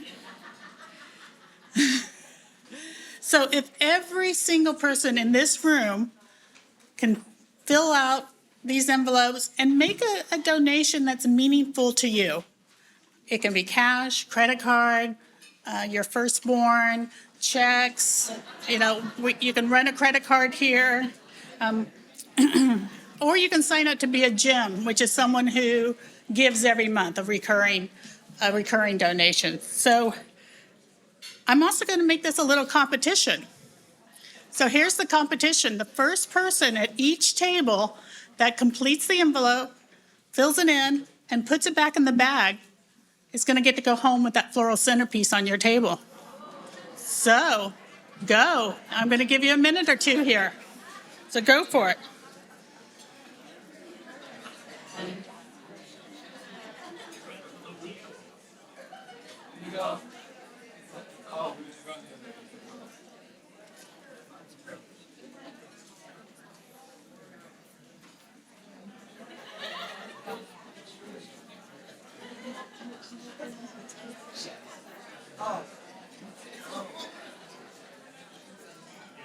Speaker 11: So if every single person in this room can fill out these envelopes and make a donation that's meaningful to you. It can be cash, credit card, your firstborn, checks, you know, you can run a credit card here. or you can sign up to be a gem, which is someone who gives every month a recurring donation. So I'm also going to make this a little competition. So here's the competition. The first person at each table that completes the envelope, fills it in, and puts it back in the bag is going to get to go home with that floral centerpiece on your table. So go. I'm going to give you a minute or two here. So go for it.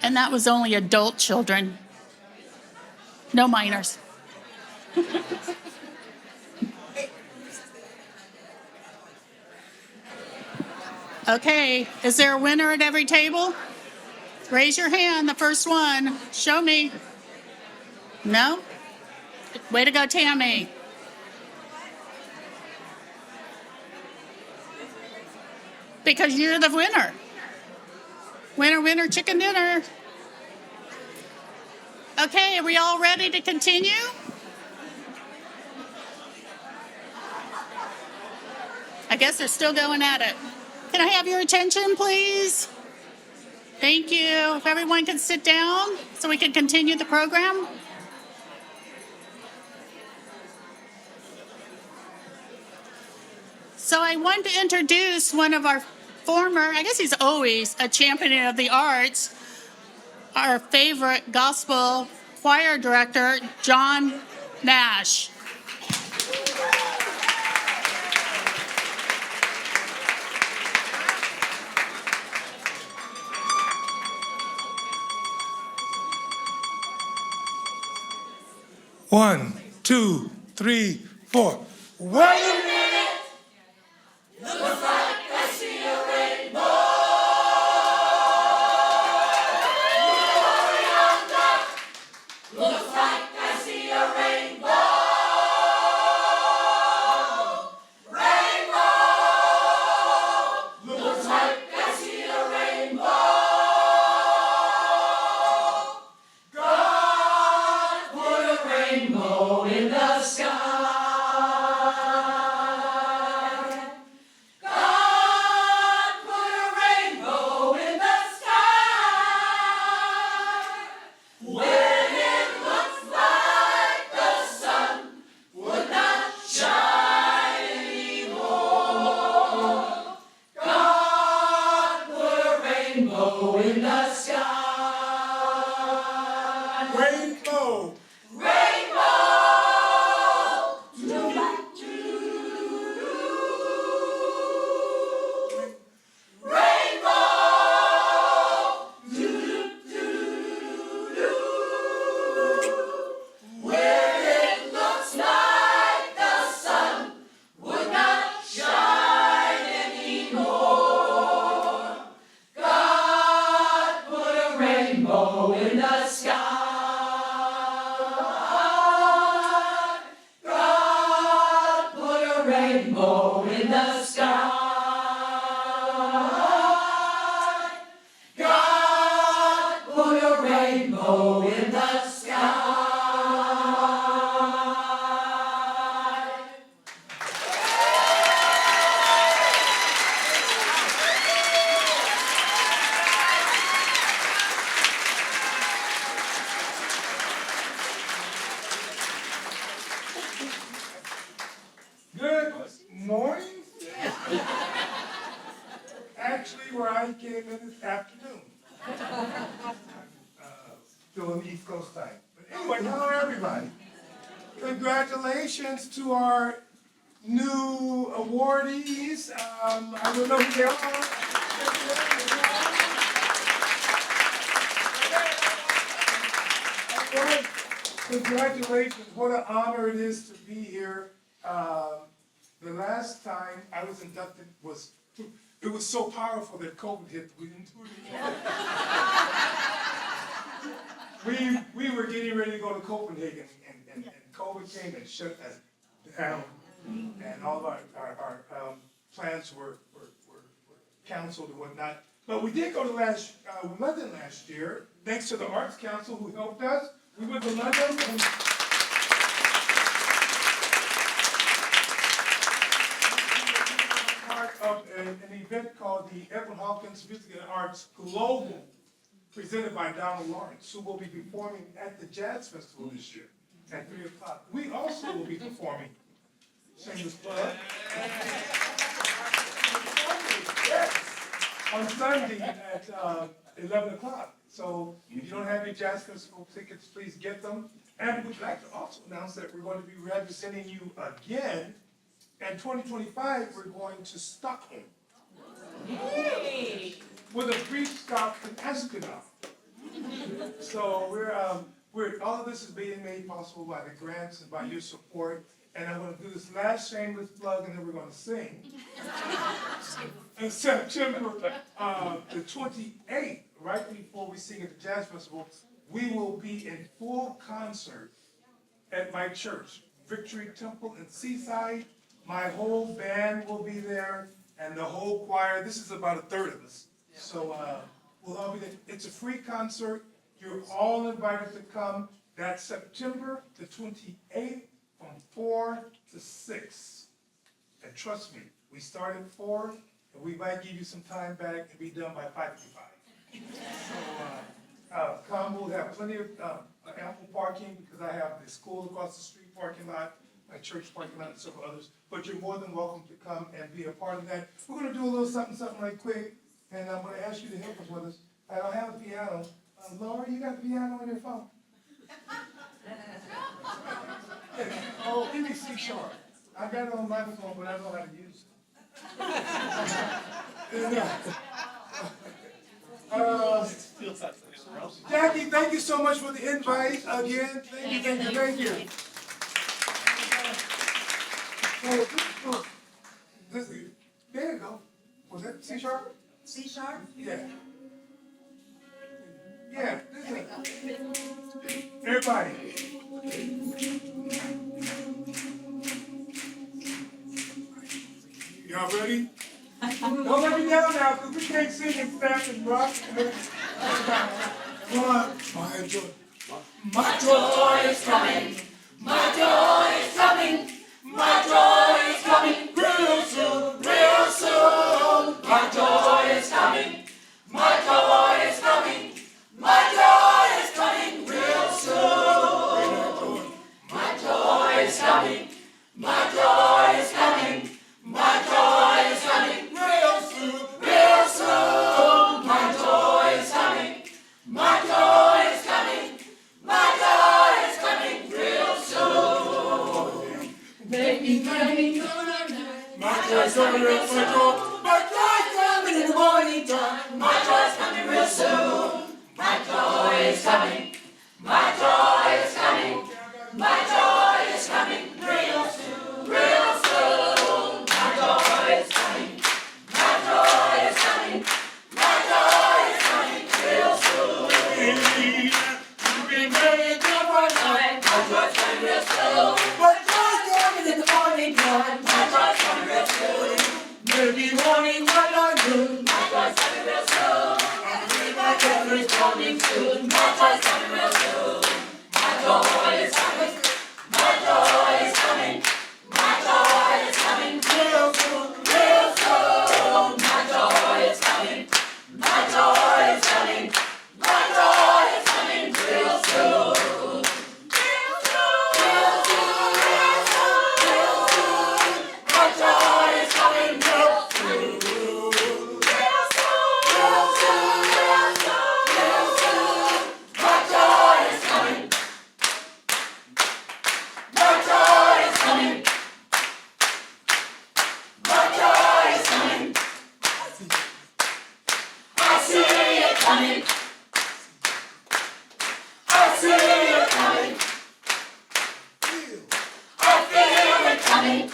Speaker 11: And that was only adult children, no minors. Okay, is there a winner at every table? Raise your hand, the first one. Show me. No? Way to go, Tammy. Because you're the winner. Winner, winner, chicken dinner. Okay, are we all ready to continue? I guess they're still going at it. Can I have your attention, please? Thank you. If everyone can sit down so we can continue the program. So I want to introduce one of our former, I guess he's always a champion of the arts, our favorite gospel choir director, John Nash.
Speaker 13: One, two, three, four. Wait a minute! Looks like I see a rainbow. Looks like I see a rainbow. Rainbow. Looks like I see a rainbow. God put a rainbow in the sky. Rainbow! Good morning. Actually, where I came in this afternoon. Still on the East Coast time. But anyway, hello everybody. Congratulations to our new awardees. I don't know who they are. Congratulations, what an honor it is to be here. The last time I was inducted it was so powerful that COVID hit, we didn't do it anymore. We were getting ready to go to Copenhagen, and COVID came and shut us down, and all of our plans were canceled and whatnot. But we did go to London last year, thanks to the Arts Council who helped us. We went to London and part of an event called the Edwin Hawkins Music and Arts Global, presented by Donald Lawrence, who will be performing at the Jazz Festival this year at 3 o'clock. We also will be performing. Shameless plug. Yes, on Sunday at 11 o'clock. So if you don't have your Jazz Festival tickets, please get them. And we'd like to also announce that we're going to be representing you again. In 2025, we're going to Stockholm. With a brief stop in Escanaba. So we're all of this is being made possible by the grants and by your support. And I'm going to do this last shameless plug, and then we're going to sing. In September the 28th, right before we sing at the Jazz Festival, we will be in full concert at my church, Victory Temple in Seaside. My whole band will be there, and the whole choir. This is about a third of us. So we'll all be there. It's a free concert. You're all invited to come. That's September the 28th from 4 to 6. And trust me, we start at 4, and we might give you some time back and be done by 5:55. So come, we'll have plenty of ample parking because I have the school across the street parking lot, my church parking lot, and several others. But you're more than welcome to come and be a part of that. We're going to do a little something right quick, and I'm going to ask you to help us with us. I don't have a piano. Laura, you got a piano on your phone? Oh, give me C sharp. I got it on my phone, but I don't know how to use it. Jackie, thank you so much for the invite again. Thank you. There you go. Was that C sharp? C sharp? Yeah. Yeah. Everybody. Y'all ready? Don't let me down now, because we can't sing and snap and rock. Come on. My joy is coming. My joy is coming. My joy is coming real soon, real soon. My joy is coming. My joy is coming. My joy is coming real soon. My joy is coming. My joy is coming. My joy is coming real soon, real soon. My joy is coming. My joy is coming. My joy is coming real soon. Baby, baby, my joy's coming real soon. My joy's coming in the morning time. My joy's coming real soon. My joy is coming. My joy is coming. My joy is coming real soon, real soon. My joy is coming. My joy is coming. My joy is coming real soon. You've been very good for night. My joy's coming real soon. My joy's coming in the morning time. My joy's coming real soon. Maybe morning, while I do. My joy's coming real soon. My joy is coming soon. My joy's coming real soon. My joy is coming. My joy is coming. My joy is coming real soon, real soon. My joy is coming. My joy is coming. My joy is coming real soon. Real soon, real soon, real soon, real soon. My joy is coming real soon. Real soon, real soon, real soon, real soon. My joy is coming. My joy is coming. My joy is coming. I see it coming. I see it coming. I feel it coming.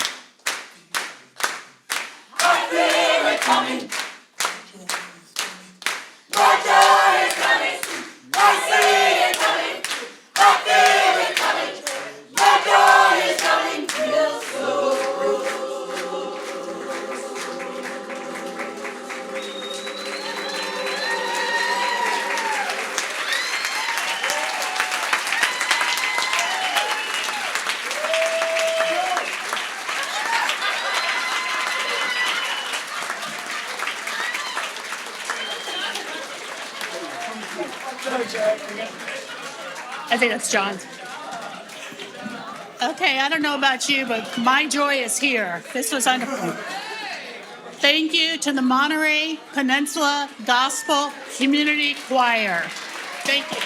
Speaker 13: I feel it coming. My joy is coming. I see it coming. I feel it coming. My
Speaker 11: I think that's John. Okay, I don't know about you, but my joy is here. This was wonderful. Thank you to the Monterey Peninsula Gospel Community Choir. Thank you.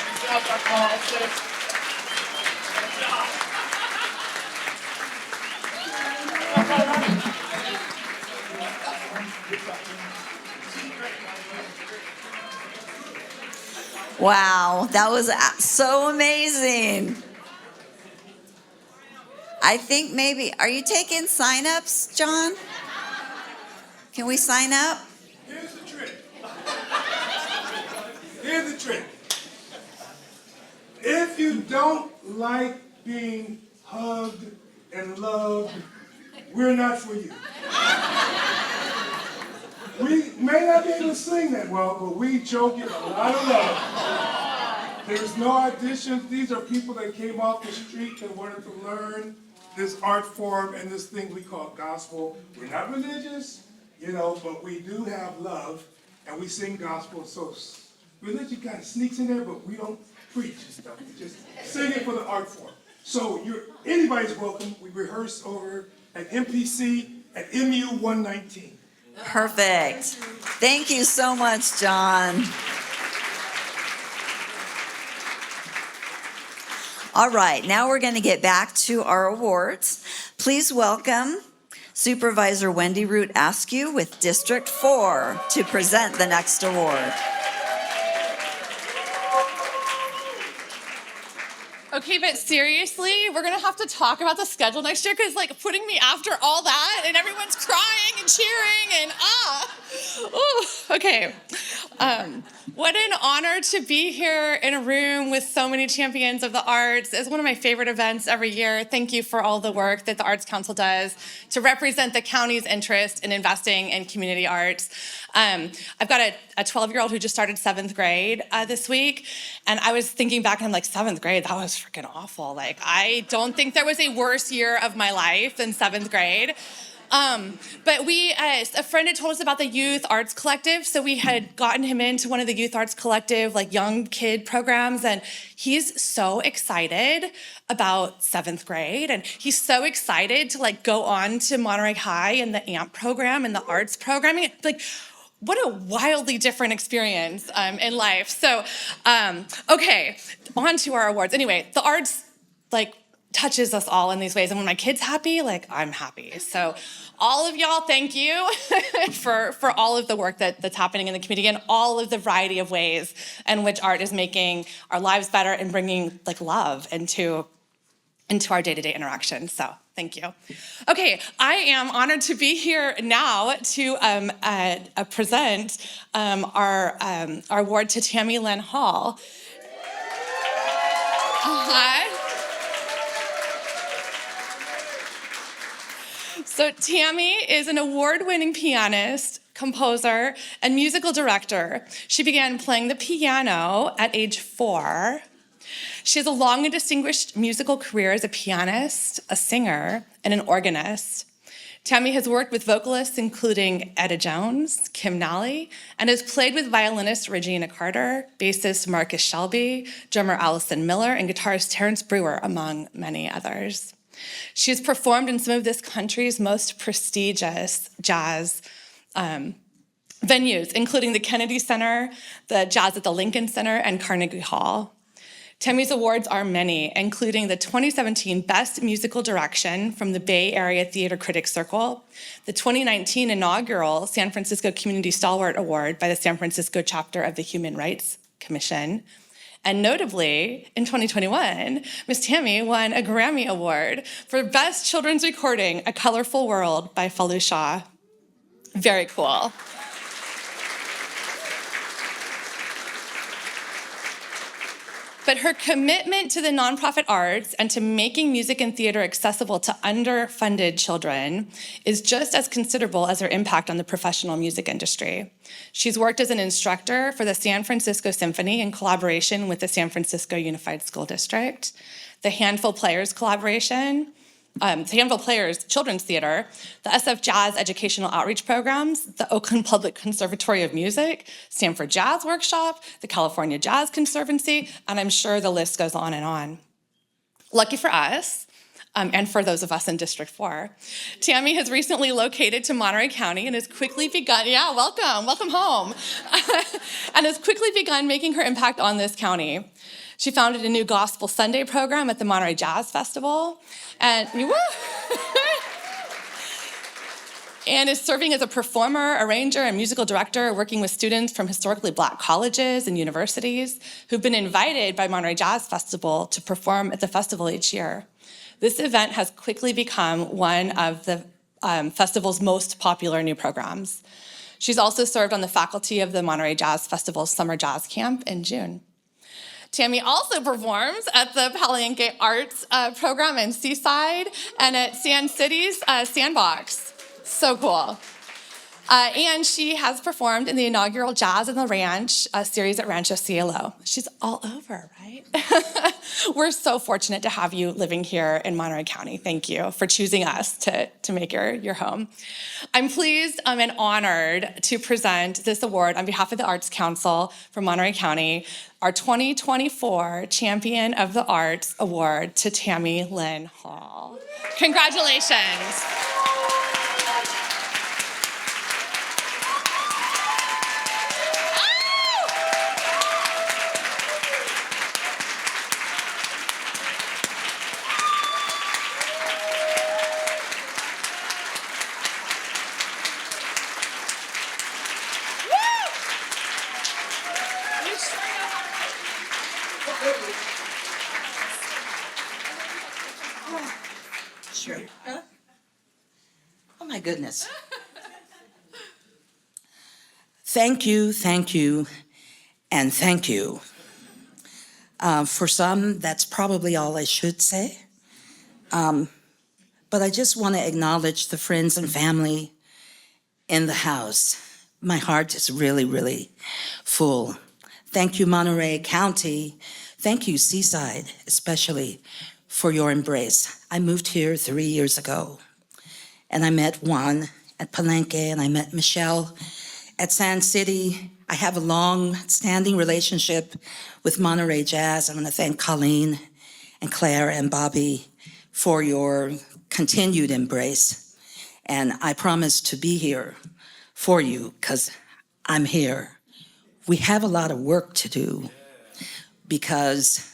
Speaker 1: Wow, that was so amazing. I think maybe, are you taking sign-ups, John? Can we sign up?
Speaker 13: Here's the trick. Here's the trick. If you don't like being hugged and loved, we're not for you. We may not be able to sing that well, but we joke it a lot of love. There's no auditions. These are people that came off the street that wanted to learn this art form and this thing we call gospel. We're not religious, but we do have love, and we sing gospel. So religion kind of sneaks in there, but we don't preach and stuff. We just sing it for the art form. So anybody's welcome. We rehearse over at MPC at MU 119.
Speaker 1: Perfect. Thank you so much, John. All right, now we're going to get back to our awards. Please welcome Supervisor Wendy Root Askew with District 4 to present the next award.
Speaker 14: Okay, but seriously, we're gonna have to talk about the schedule next year because, putting me after all that and everyone's crying and cheering and okay. What an honor to be here in a room with so many champions of the arts. It's one of my favorite events every year. Thank you for all the work that the Arts Council does to represent the county's interest in investing in community arts. I've got a 12-year-old who just started 7th grade this week, and I was thinking back, and I'm like, 7th grade, that was freaking awful. I don't think there was a worse year of my life than 7th grade. But a friend had told us about the Youth Arts Collective, so we had gotten him into one of the Youth Arts Collective, young kid programs, and he's so excited about 7th grade, and he's so excited to go on to Monterey High and the AMP program and the arts programming. What a wildly different experience in life. So, okay, on to our awards. Anyway, the arts, touches us all in these ways. And when my kid's happy, I'm happy. So all of y'all, thank you for all of the work that's happening in the community and all of the variety of ways in which art is making our lives better and bringing love into our day-to-day interactions. So thank you. Okay, I am honored to be here now to present our award to Tammy Lynn Hall. So Tammy is an award-winning pianist, composer, and musical director. She began playing the piano at age 4. She has a long and distinguished musical career as a pianist, a singer, and an organist. Tammy has worked with vocalists including Etta Jones, Kim Nally, and has played with violinist Regina Carter, bassist Marcus Shelby, drummer Allison Miller, and guitarist Terrence Brewer, among many others. She has performed in some of this country's most prestigious jazz venues, including the Kennedy Center, the Jazz at the Lincoln Center, and Carnegie Hall. Tammy's awards are many, including the 2017 Best Musical Direction from the Bay Area Theater Critics Circle, the 2019 inaugural San Francisco Community Stalwart Award by the San Francisco chapter of the Human Rights Commission, and notably, in 2021, Miss Tammy won a Grammy Award for Best Children's Recording, A Colorful World by Falu Shah. Very cool. But her commitment to the nonprofit arts and to making music and theater accessible to underfunded children is just as considerable as her impact on the professional music industry. She's worked as an instructor for the San Francisco Symphony in collaboration with the San Francisco Unified School District, the Handful Players Collaboration, Danville Players Children's Theater, the SF Jazz Educational Outreach Programs, the Oakland Public Conservatory of Music, Stanford Jazz Workshop, the California Jazz Conservancy, and I'm sure the list goes on and on. Lucky for us, and for those of us in District 4, Tammy has recently located to Monterey County and has quickly begun, welcome home, and has quickly begun making her impact on this county. She founded a new Gospel Sunday program at the Monterey Jazz Festival, and and is serving as a performer, arranger, and musical director, working with students from historically Black colleges and universities who've been invited by Monterey Jazz Festival to perform at the festival each year. This event has quickly become one of the festival's most popular new programs. She's also served on the faculty of the Monterey Jazz Festival's Summer Jazz Camp in June. Tammy also performs at the Palenque Arts program in Seaside and at Sand City's Sandbox. So cool. And she has performed in the inaugural Jazz in the Ranch series at Rancho Cielo. She's all over, right? We're so fortunate to have you living here in Monterey County. Thank you for choosing us to make your home. I'm pleased and honored to present this award on behalf of the Arts Council for Monterey County, our 2024 Champion of the Arts Award to Tammy Lynn Hall. Congratulations.
Speaker 15: Sure. Oh my goodness. Thank you, and thank you. For some, that's probably all I should say. But I just want to acknowledge the friends and family in the house. My heart is really, really full. Thank you, Monterey County. Thank you, Seaside, especially for your embrace. I moved here 3 years ago, and I met Juan at Palenque, and I met Michelle at Sand City. I have a long-standing relationship with Monterey Jazz. I want to thank Colleen and Claire and Bobby for your continued embrace. And I promise to be here for you because I'm here. We have a lot of work to do because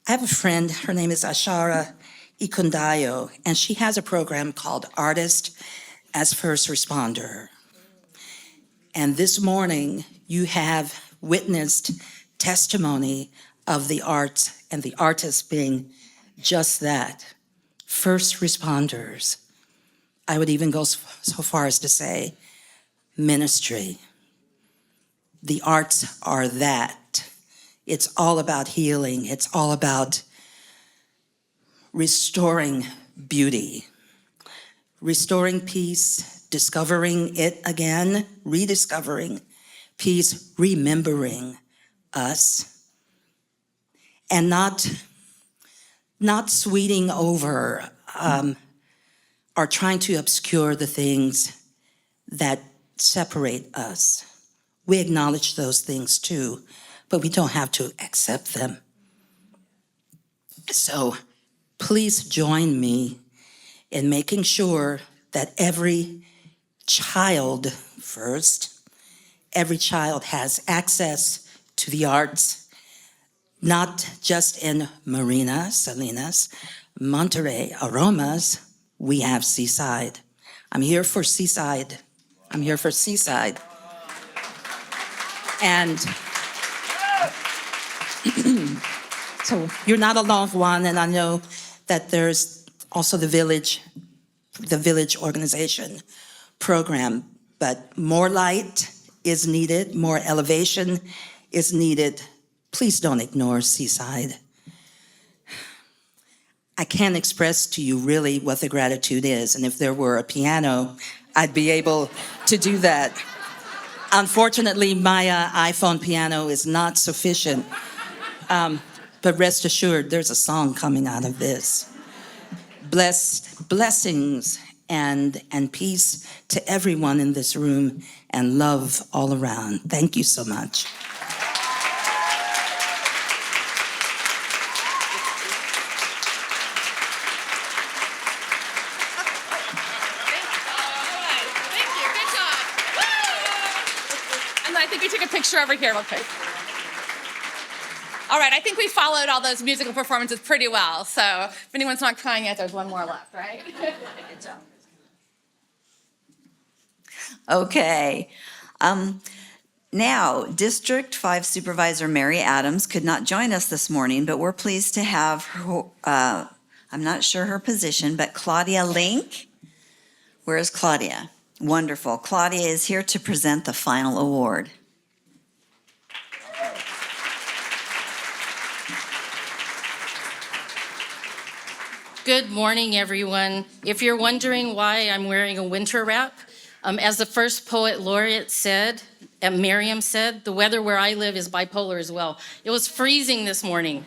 Speaker 15: I have a friend, her name is Ashara Ikundayo, and she has a program called Artist as First Responder. And this morning, you have witnessed testimony of the arts and the artists being just that, first responders. I would even go so far as to say ministry. The arts are that. It's all about healing. It's all about restoring beauty, restoring peace, discovering it again, rediscovering peace, remembering us, and not sweeting over or trying to obscure the things that separate us. We acknowledge those things too, but we don't have to accept them. So please join me in making sure that every child first, every child has access to the arts, not just in Marina, Salinas, Monterey, Aromas, we have Seaside. I'm here for Seaside. I'm here for Seaside. And so you're not alone, Juan, and I know that there's also the village organization program, but more light is needed, more elevation is needed. Please don't ignore Seaside. I can't express to you really what the gratitude is, and if there were a piano, I'd be able to do that. Unfortunately, my iPhone piano is not sufficient, but rest assured, there's a song coming out of this. Blessings and peace to everyone in this room and love all around. Thank you so much.
Speaker 14: And I think we took a picture over here real quick. All right, I think we followed all those musical performances pretty well. So if anyone's not crying yet, there's one more left, right? Good job.
Speaker 1: Okay. Now, District 5 Supervisor Mary Adams could not join us this morning, but we're pleased to have her, I'm not sure her position, but Claudia Link. Where is Claudia? Wonderful. Claudia is here to present the final award.
Speaker 16: Good morning, everyone. If you're wondering why I'm wearing a winter wrap, as the first poet laureate said, Miriam said, the weather where I live is bipolar as well. It was freezing this morning.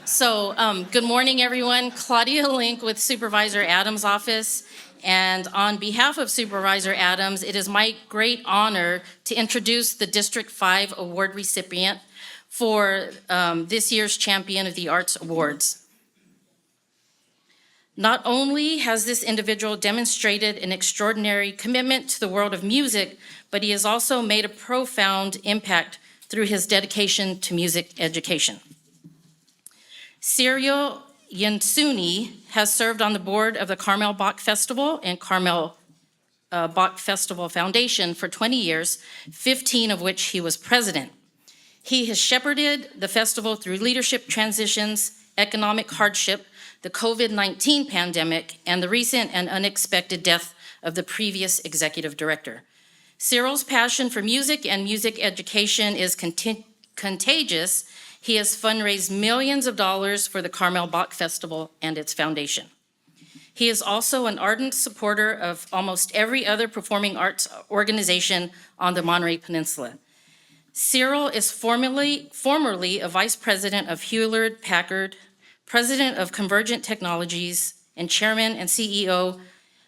Speaker 16: So good morning, everyone. Claudia Link with Supervisor Adams' office. And on behalf of Supervisor Adams, it is my great honor to introduce the District 5 award recipient for this year's Champion of the Arts Awards. Not only has this individual demonstrated an extraordinary commitment to the world of music, but he has also made a profound impact through his dedication to music education. Cyril Yansuni has served on the board of the Carmel Bach Festival and Carmel Bach Festival Foundation for 20 years, 15 of which he was president. He has shepherded the festival through leadership transitions, economic hardship, the COVID-19 pandemic, and the recent and unexpected death of the previous executive director. Cyril's passion for music and music education is contagious. He has fundraised millions of dollars for the Carmel Bach Festival and its foundation. He is also an ardent supporter of almost every other performing arts organization on the Monterey Peninsula. Cyril is formerly a vice president of Hewlett-Packard, president of Convergent Technologies, and chairman and CEO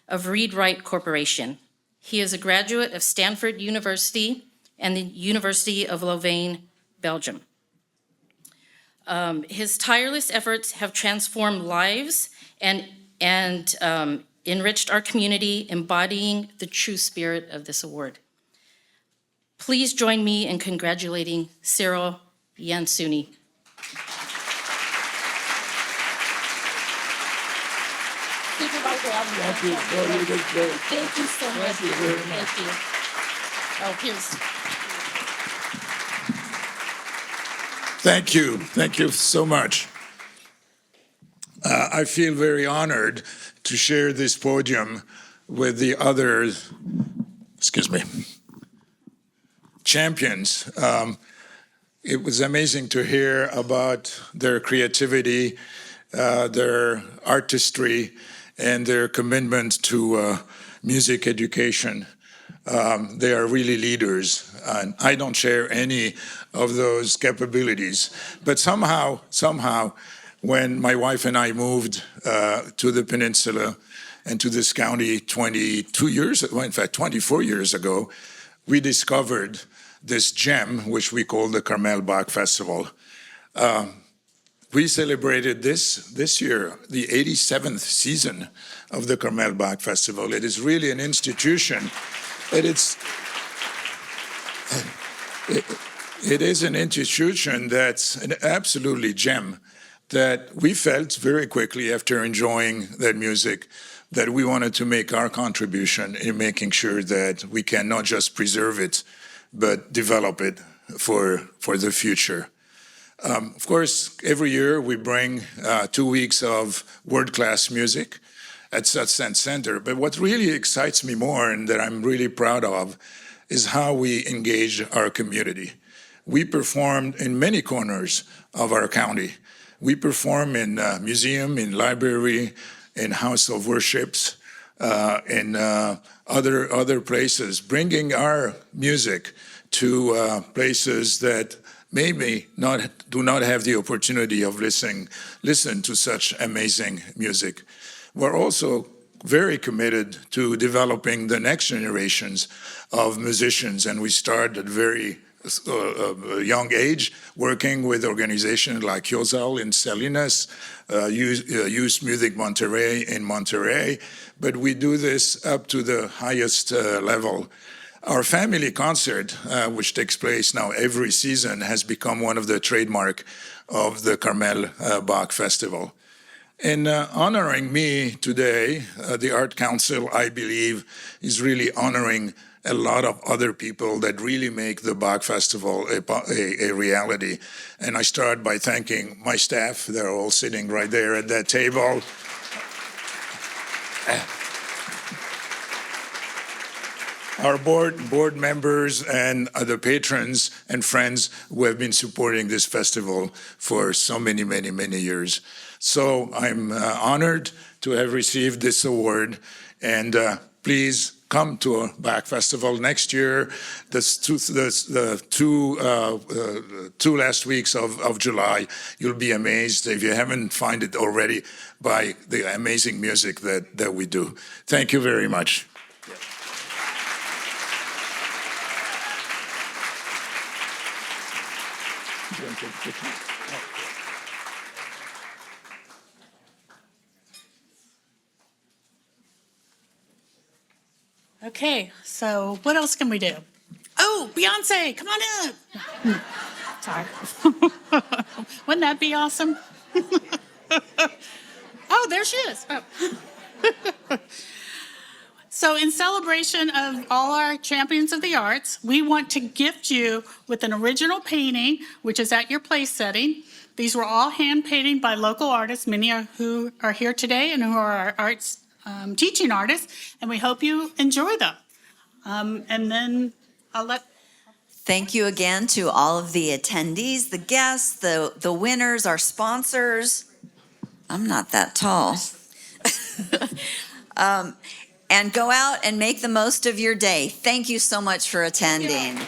Speaker 16: of Read-Write Corporation. He is a graduate of Stanford University and the University of Louvain, Belgium. His tireless efforts have transformed lives and enriched our community, embodying the true spirit of this award. Please join me in congratulating Cyril Yansuni.
Speaker 13: Thank you.
Speaker 16: Thank you so much.
Speaker 13: Thank you very much.
Speaker 16: Thank you. Oh, here's.
Speaker 13: Thank you. Thank you so much. I feel very honored to share this podium with the other, champions. It was amazing to hear about their creativity, their artistry, and their commitment to music education. They are really leaders, and I don't share any of those capabilities. But somehow, when my wife and I moved to the peninsula and to this county 24 years ago, we discovered this gem, which we call the Carmel Bach Festival. We celebrated this year, the 87th season of the Carmel Bach Festival. It is really an institution. It is an institution that's an absolutely gem that we felt very quickly after enjoying that music that we wanted to make our contribution in making sure that we can not just preserve it, but develop it for the future. Of course, every year we bring 2 weeks of world-class music at Sunset Center. But what really excites me more and that I'm really proud of is how we engage our community. We performed in many corners of our county. We perform in museum, in library, in house of worships, in other places, bringing our music to places that maybe do not have the opportunity of listen to such amazing music. we're also very committed to developing the next generations of musicians, and we start at very young age, working with organizations like Yozal in Salinas, Youth Music Monterey in Monterey, but we do this up to the highest level. Our family concert, which takes place now every season, has become one of the trademark of the Carmel Bach Festival. In honoring me today, the Art Council, I believe, is really honoring a lot of other people that really make the Bach Festival a reality. And I start by thanking my staff. They're all sitting right there at that table. Our board members and the patrons and friends who have been supporting this festival for so many, many, many years. So I'm honored to have received this award, and please come to a Bach Festival next year. The two last weeks of July, you'll be amazed if you haven't found it already by the amazing music that we do. Thank you very much.
Speaker 11: Okay, so what else can we do? Oh, Beyonce, come on up. Sorry. Wouldn't that be awesome? Oh, there she is. Oh. So in celebration of all our champions of the arts, we want to gift you with an original painting, which is at your place setting. These were all hand painted by local artists, many who are here today and who are our arts teaching artists, and we hope you enjoy them. And then I'll let...
Speaker 1: Thank you again to all of the attendees, the guests, the winners, our sponsors. I'm not that tall. And go out and make the most of your day. Thank you so much for attending.